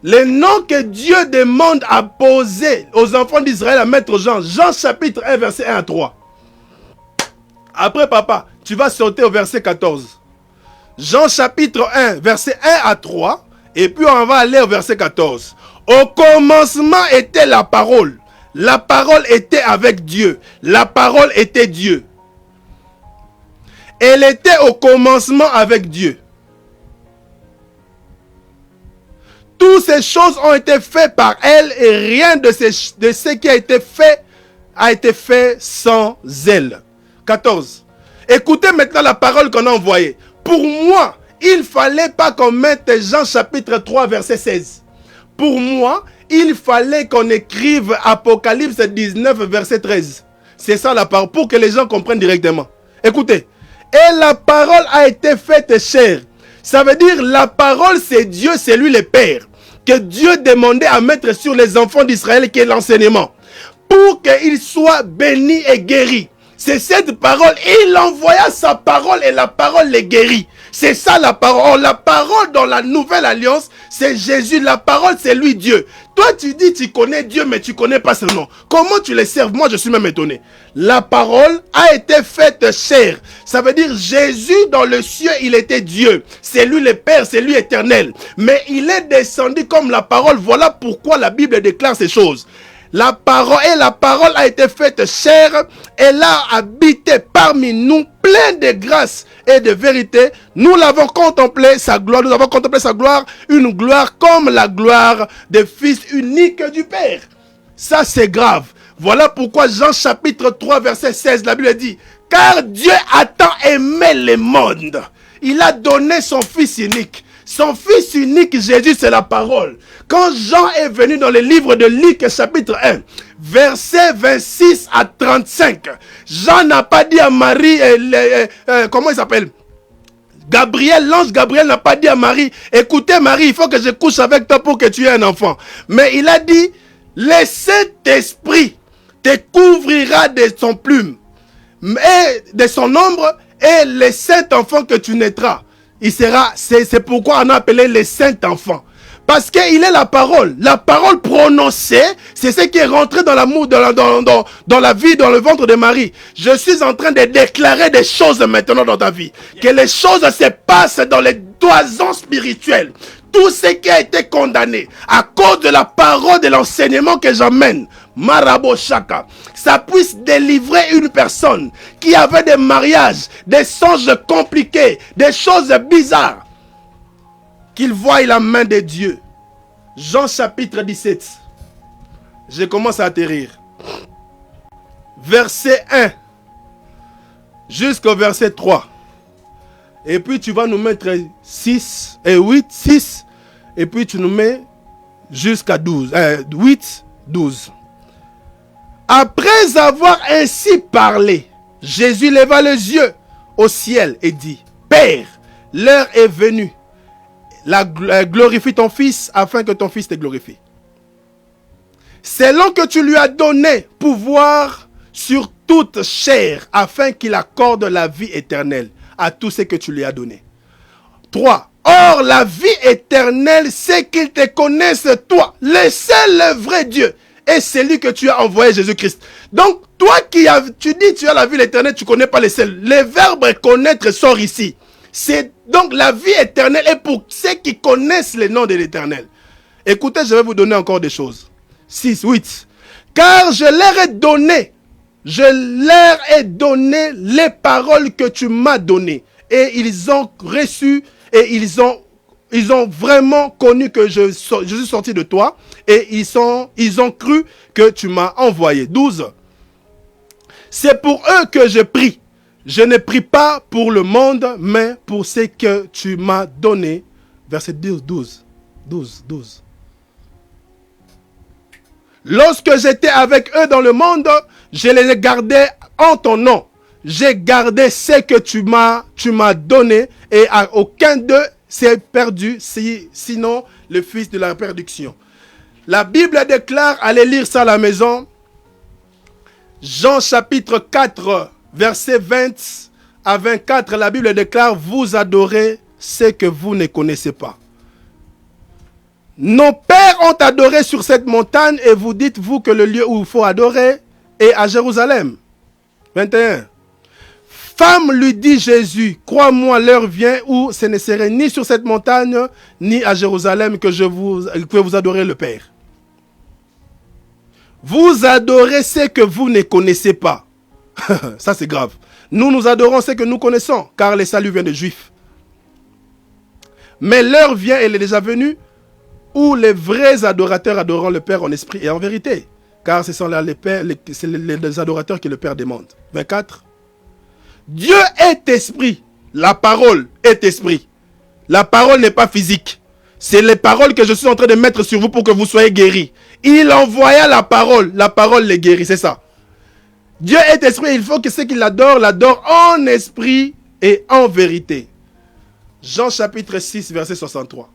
Les noms que Dieu demande à poser aux enfants d'Israël, à mettre Jean chapitre 1 verset 1 à 3. Après papa, tu vas sauter au verset 14. Jean chapitre 1 verset 1 à 3. Et puis on va aller au verset 14. Au commencement était la parole. La parole était avec Dieu. La parole était Dieu. Elle était au commencement avec Dieu. Toutes ces choses ont été faites par elle et rien de ce qui a été fait sans elle. 14. Écoutez maintenant la parole qu'on a envoyée. Pour moi, il ne fallait pas qu'on mette Jean chapitre 3 verset 16. Pour moi, il fallait qu'on écrive Apocalypse 19 verset 13. C'est ça la parole, pour que les gens comprennent directement. Écoutez. Et la parole a été faite chair. Ça veut dire la parole c'est Dieu, c'est lui le Père. Que Dieu demandait à mettre sur les enfants d'Israël qui est l'enseignement. Pour qu'ils soient bénis et guéris. C'est cette parole. Il envoya sa parole et la parole les guérit. C'est ça la parole. Oh, la parole dans la nouvelle alliance, c'est Jésus. La parole, c'est lui Dieu. Toi, tu dis tu connais Dieu, mais tu ne connais pas son nom. Comment tu les serves? Moi, je suis même étonné. La parole a été faite chair. Ça veut dire Jésus dans le ciel, il était Dieu. C'est lui le Père, c'est lui éternel. Mais il est descendu comme la parole. Voilà pourquoi la Bible déclare ces choses. La parole a été faite chair. Elle a habité parmi nous, plein de grâce et de vérité. Nous l'avons contemplé, sa gloire. Nous avons contemplé sa gloire, une gloire comme la gloire du Fils unique du Père. Ça, c'est grave. Voilà pourquoi Jean chapitre 3, verset 16, la Bible dit, « Car Dieu a tant aimé le monde. Il a donné son Fils unique. » Son Fils unique, Jésus, c'est la parole. Quand Jean est venu dans le livre de Luc, chapitre 1, verset 26 à 35, Jean n'a pas dit à Marie, comment il s'appelle? Gabriel, l'ange Gabriel n'a pas dit à Marie, écoutez Marie, il faut que je couche avec toi pour que tu aies un enfant. Mais il a dit, le Saint-Esprit te couvrira de son plume, et de son ombre, et le Saint-Enfant que tu naîtras. Il sera, c'est pourquoi on a appelé le Saint-Enfant. Parce qu'il est la parole. La parole prononcée, c'est ce qui est rentré dans l'amour, dans la vie, dans le ventre de Marie. Je suis en train de déclarer des choses maintenant dans ta vie. Que les choses se passent dans les toisons spirituelles. Tout ce qui a été condamné à cause de la parole de l'enseignement que j'amène, Marabo Shaka, ça puisse délivrer une personne qui avait des mariages, des songes compliqués, des choses bizarres, qu'il voie la main de Dieu. Jean chapitre 17. Je commence à atterrir. Verset 1 jusqu'au verset 3. Et puis tu vas nous mettre 6 et 8, 6. Et puis tu nous mets jusqu'à 12. 8, 12. Après avoir ainsi parlé, Jésus leva les yeux au ciel et dit, Père, l'heure est venue. Glorifie ton Fils afin que ton Fils te glorifie. Selon que tu lui as donné pouvoir sur toute chair afin qu'il accorde la vie éternelle à tout ce que tu lui as donné. 3. Or, la vie éternelle, c'est qu'ils te connaissent toi, le seul, le vrai Dieu, et celui que tu as envoyé, Jésus-Christ. Donc, toi tu dis tu as la vie éternelle, tu ne connais pas le seul. Le verbe connaître sort ici. C'est donc la vie éternelle est pour ceux qui connaissent le nom de l'éternel. Écoutez, je vais vous donner encore des choses. 6, 8. Car je leur ai donné les paroles que tu m'as données. Et ils ont reçu, et ils ont vraiment connu que je suis sorti de toi. Et ils ont cru que tu m'as envoyé. 12. C'est pour eux que je prie. Je ne prie pas pour le monde, mais pour ce que tu m'as donné. Verset 12. Lorsque j'étais avec eux dans le monde, je les gardais en ton nom. J'ai gardé ce que tu m'as donné, et à aucun d'eux s'est perdu, sinon le fils de la perdition. La Bible déclare, allez lire ça à la maison, Jean chapitre 4, verset 20 à 24, la Bible déclare, vous adorez ce que vous ne connaissez pas. Nos pères ont adoré sur cette montagne, et vous dites-vous que le lieu où il faut adorer est à Jérusalem. 21. Femme, lui dit Jésus, crois-moi, l'heure vient où ce ne serait ni sur cette montagne, ni à Jérusalem que vous adorez le Père. Vous adorez ce que vous ne connaissez pas. Ça c'est grave. Nous adorons ce que nous connaissons, car le salut vient des Juifs. Mais l'heure vient, elle est déjà venue, où les vrais adorateurs adoreront le Père en esprit et en vérité. Car ce sont les adorateurs que le Père demande. 24. Dieu est esprit. La parole est esprit. La parole n'est pas physique. C'est les paroles que je suis en train de mettre sur vous pour que vous soyez guéris. Il envoya la parole les guérit, c'est ça. Dieu est esprit, il faut que ceux qui l'adorent en esprit et en vérité. Jean chapitre 6, verset 63.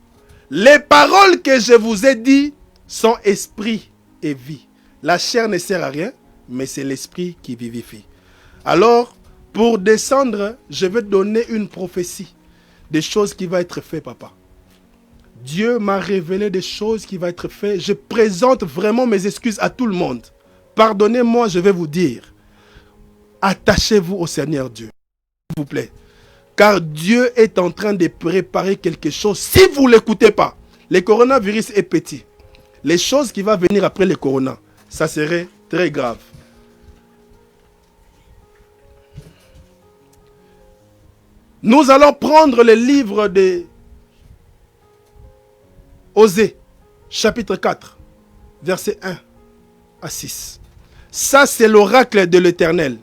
Les paroles que je vous ai dites sont esprit et vie. La chair ne sert à rien, mais c'est l'esprit qui vivifie. Alors, pour descendre, je vais donner une prophétie. des choses qui vont être faites, papa. Dieu m'a révélé des choses qui vont être faites. Je présente vraiment mes excuses à tout le monde. Pardonnez-moi, je vais vous dire. Attachez-vous au Seigneur Dieu, s'il vous plaît. Car Dieu est en train de préparer quelque chose. Si vous ne l'écoutez pas, le coronavirus est petit. Les choses qui vont venir après le corona, ça serait très grave. Nous allons prendre le livre de Osée, chapitre 4, versets 1 à 6. Ça, c'est l'oracle de l'Éternel.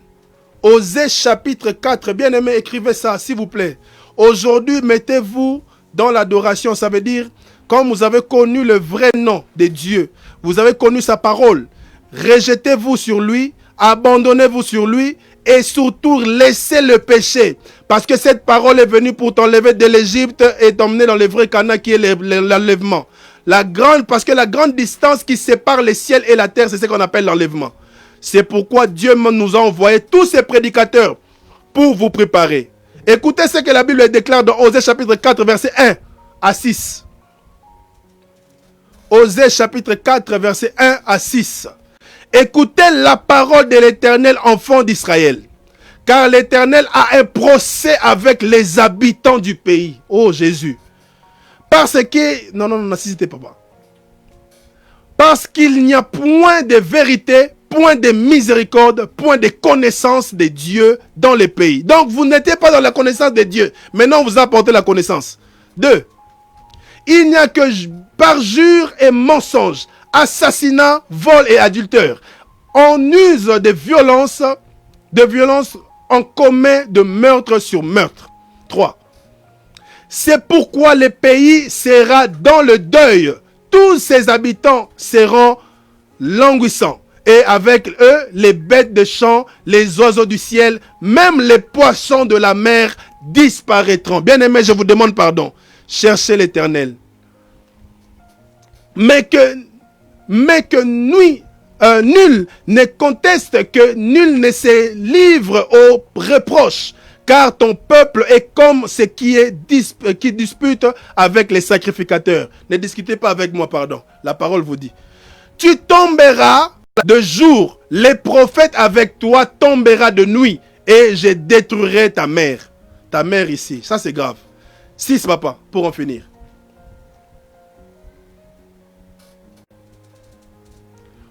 Osée, chapitre 4, bien-aimés, écrivez ça, s'il vous plaît. Aujourd'hui, mettez-vous dans l'adoration. Ça veut dire, quand vous avez connu le vrai nom de Dieu, vous avez connu sa parole, rejetez-vous sur lui, abandonnez-vous sur lui, et surtout, laissez le péché. Parce que cette parole est venue pour t'enlever de l'Égypte et t'emmener dans le vrai Canaan qui est l'enlèvement. Parce que la grande distance qui sépare le ciel et la terre, c'est ce qu'on appelle l'enlèvement. C'est pourquoi Dieu nous a envoyé tous ces prédicateurs pour vous préparer. Écoutez ce que la Bible déclare dans Osée chapitre 4, verset 1 à 6. Osée chapitre 4, verset 1 à 6. Écoutez la parole de l'Éternel, enfant d'Israël. Car l'Éternel a un procès avec les habitants du pays. Oh Jésus. Parce que... Non, n'assistez pas. Parce qu'il n'y a point de vérité, point de miséricorde, point de connaissance de Dieu dans les pays. Donc vous n'étiez pas dans la connaissance de Dieu. Maintenant on vous a apporté la connaissance. 2. Il n'y a que parjure et mensonge, assassinat, vol et adultère. On use de violence en commet de meurtre sur meurtre. 3. C'est pourquoi le pays sera dans le deuil. Tous ses habitants seront languissants. Et avec eux, les bêtes de champ, les oiseaux du ciel, même les poissons de la mer disparaîtront. Bien-aimés, je vous demande pardon. Cherchez l'Éternel. Mais que nul ne conteste, que nul ne se livre aux reproches. Car ton peuple est comme ce qui dispute avec les sacrificateurs. Ne discutez pas avec moi, pardon. La parole vous dit. Tu tomberas de jour, les prophètes avec toi tombera de nuit, et je détruirai ta mère. Ta mère ici, ça c'est grave. 6, papa, pour en finir.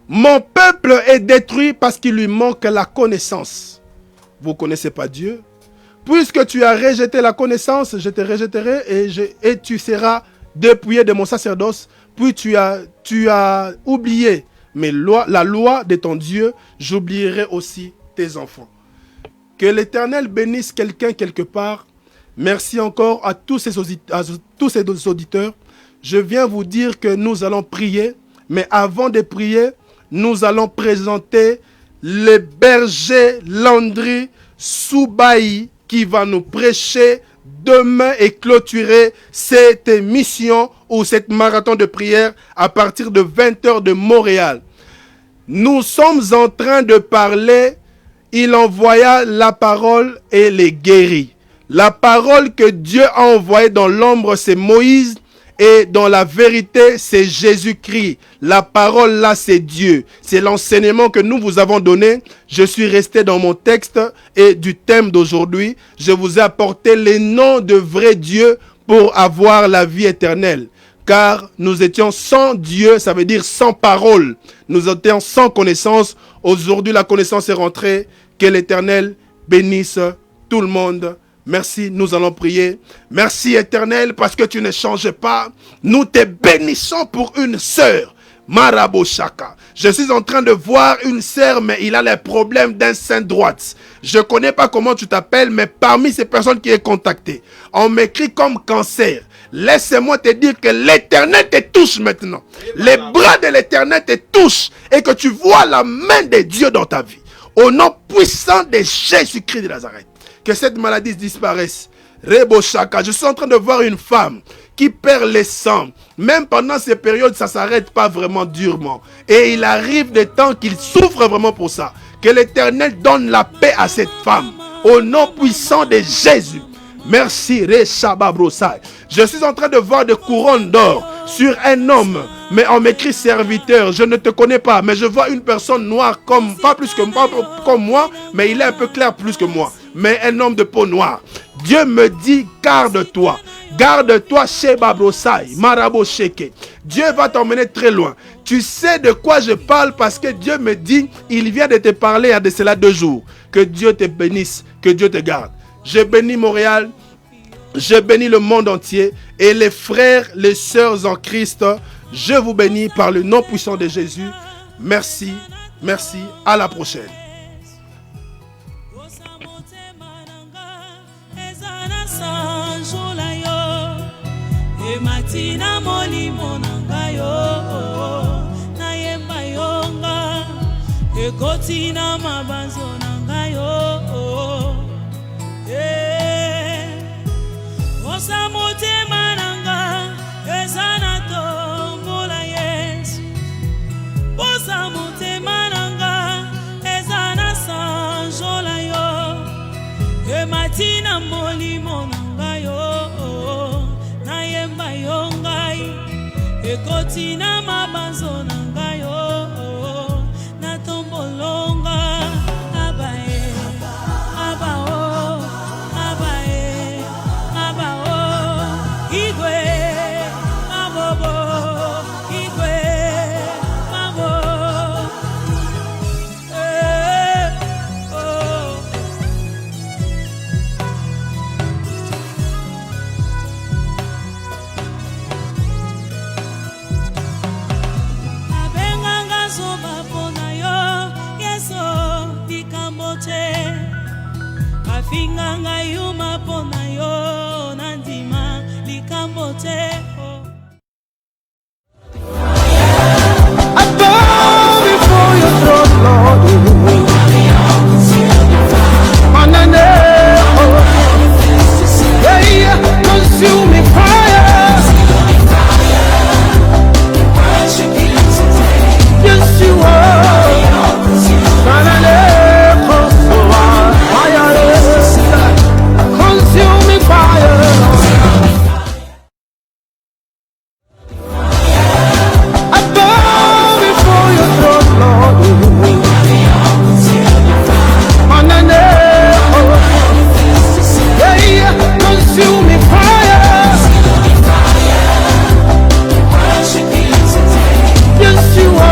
Mon peuple est détruit parce qu'il lui manque la connaissance. Vous ne connaissez pas Dieu. Puisque tu as rejeté la connaissance, je te rejetterai et tu seras dépouillé de mon sacerdoce. Puis tu as oublié la loi de ton Dieu, j'oublierai aussi tes enfants. Que l'Éternel bénisse quelqu'un quelque part. Merci encore à tous ces auditeurs. Je viens vous dire que nous allons prier, mais avant de prier, nous allons présenter le berger Landry Soubaï qui va nous prêcher demain et clôturer cette émission ou cette marathon de prière à partir de 20h de Montréal. Nous sommes en train de parler, il envoya la parole et les guérit. La parole que Dieu a envoyée dans l'ombre, c'est Moïse. Et dans la vérité, c'est Jésus-Christ. La parole là, c'est Dieu. C'est l'enseignement que nous vous avons donné. Je suis resté dans mon texte et du thème d'aujourd'hui. Je vous ai apporté les noms de vrais dieux pour avoir la vie éternelle. Car nous étions sans Dieu, ça veut dire sans parole. Nous étions sans connaissance. Aujourd'hui, la connaissance est rentrée. Que l'Éternel bénisse tout le monde. Merci, nous allons prier. Merci Éternel parce que tu ne changes pas. Nous te bénissons pour une sœur. Marabo Chaka. Je suis en train de voir une sœur, mais il a les problèmes d'un sein droite. Je ne connais pas comment tu t'appelles, mais parmi ces personnes qui est contactée, on m'écrit comme cancer. Laisse-moi te dire que l'Éternel te touche maintenant. Les bras de l'Éternel te touchent et que tu vois la main de Dieu dans ta vie. Au nom puissant de Jésus-Christ de Nazareth. Que cette maladie disparaisse. Rebo Chaka, je suis en train de voir une femme qui perd le sang. Même pendant ces périodes, ça ne s'arrête pas vraiment durement. Et il arrive des temps qu'il souffre vraiment pour ça. Que l'Éternel donne la paix à cette femme. Au nom puissant de Jésus. Merci, Reshababrosai. Je suis en train de voir des couronnes d'or sur un homme, mais on m'écrit serviteur. Je ne te connais pas, mais je vois une personne noire comme, pas comme moi, mais il est un peu clair plus que moi. Mais un homme de peau noire. Dieu me dit, garde-toi. Garde-toi, Shebabrosai, Marabo Sheke. Dieu va t'emmener très loin. Tu sais de quoi je parle parce que Dieu me dit, il vient de te parler il y a de cela 2 jours. Que Dieu te bénisse, que Dieu te garde. Je bénis Montréal, je bénis le monde entier et les frères, les sœurs en Christ, je vous bénis par le nom puissant de Jésus. Merci, merci, à la prochaine. Matina molimo nangayo na yemba yonga ekotina mabanzo nangayo osa motema nanga ezana tombola Yesu osa motema nanga ezana sanjola yo matina molimo nangayo na yongai ekotina mabanzo nangayo na tombolonga abae abao abae abao igwe mabobo igwe mabo Finganga yuma pona yo nandima likambote I bow before your throne, Lord. On an consuming fire. Yes, you are. Consuming fire. I bow before your throne, Lord. On an consuming fire. Yes, you are.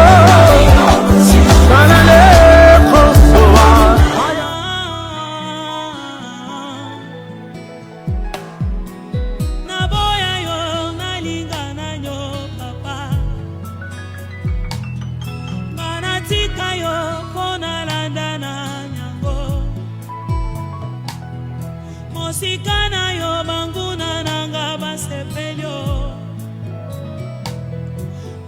naboya yo nalinga nanyo papa manatika yo pona landa na nyango mosika na yo banguna nanga basepelyo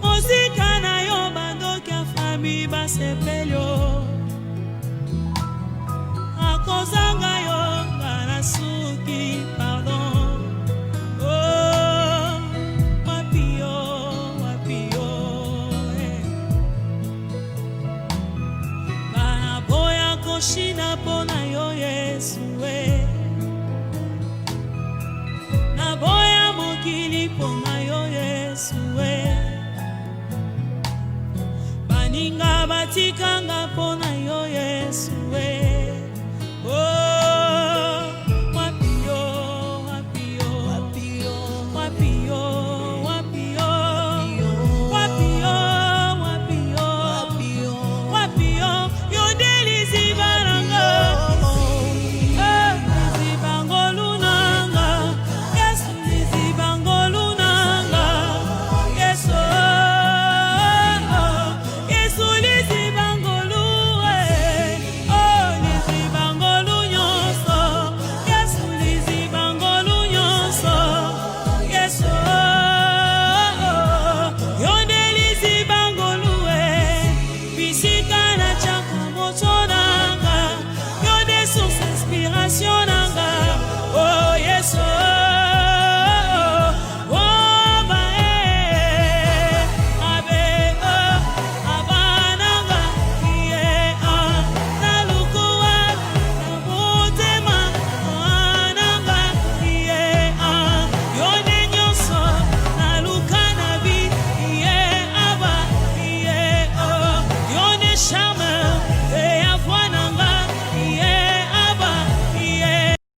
mosika na yo bandoki ya fami basepelyo akozanga yo nganasuki pardon oh wapio bana boya koshina pona yo Yesu na boya mokili pona yo Yesu baninga batikanga pona yo Yesu oh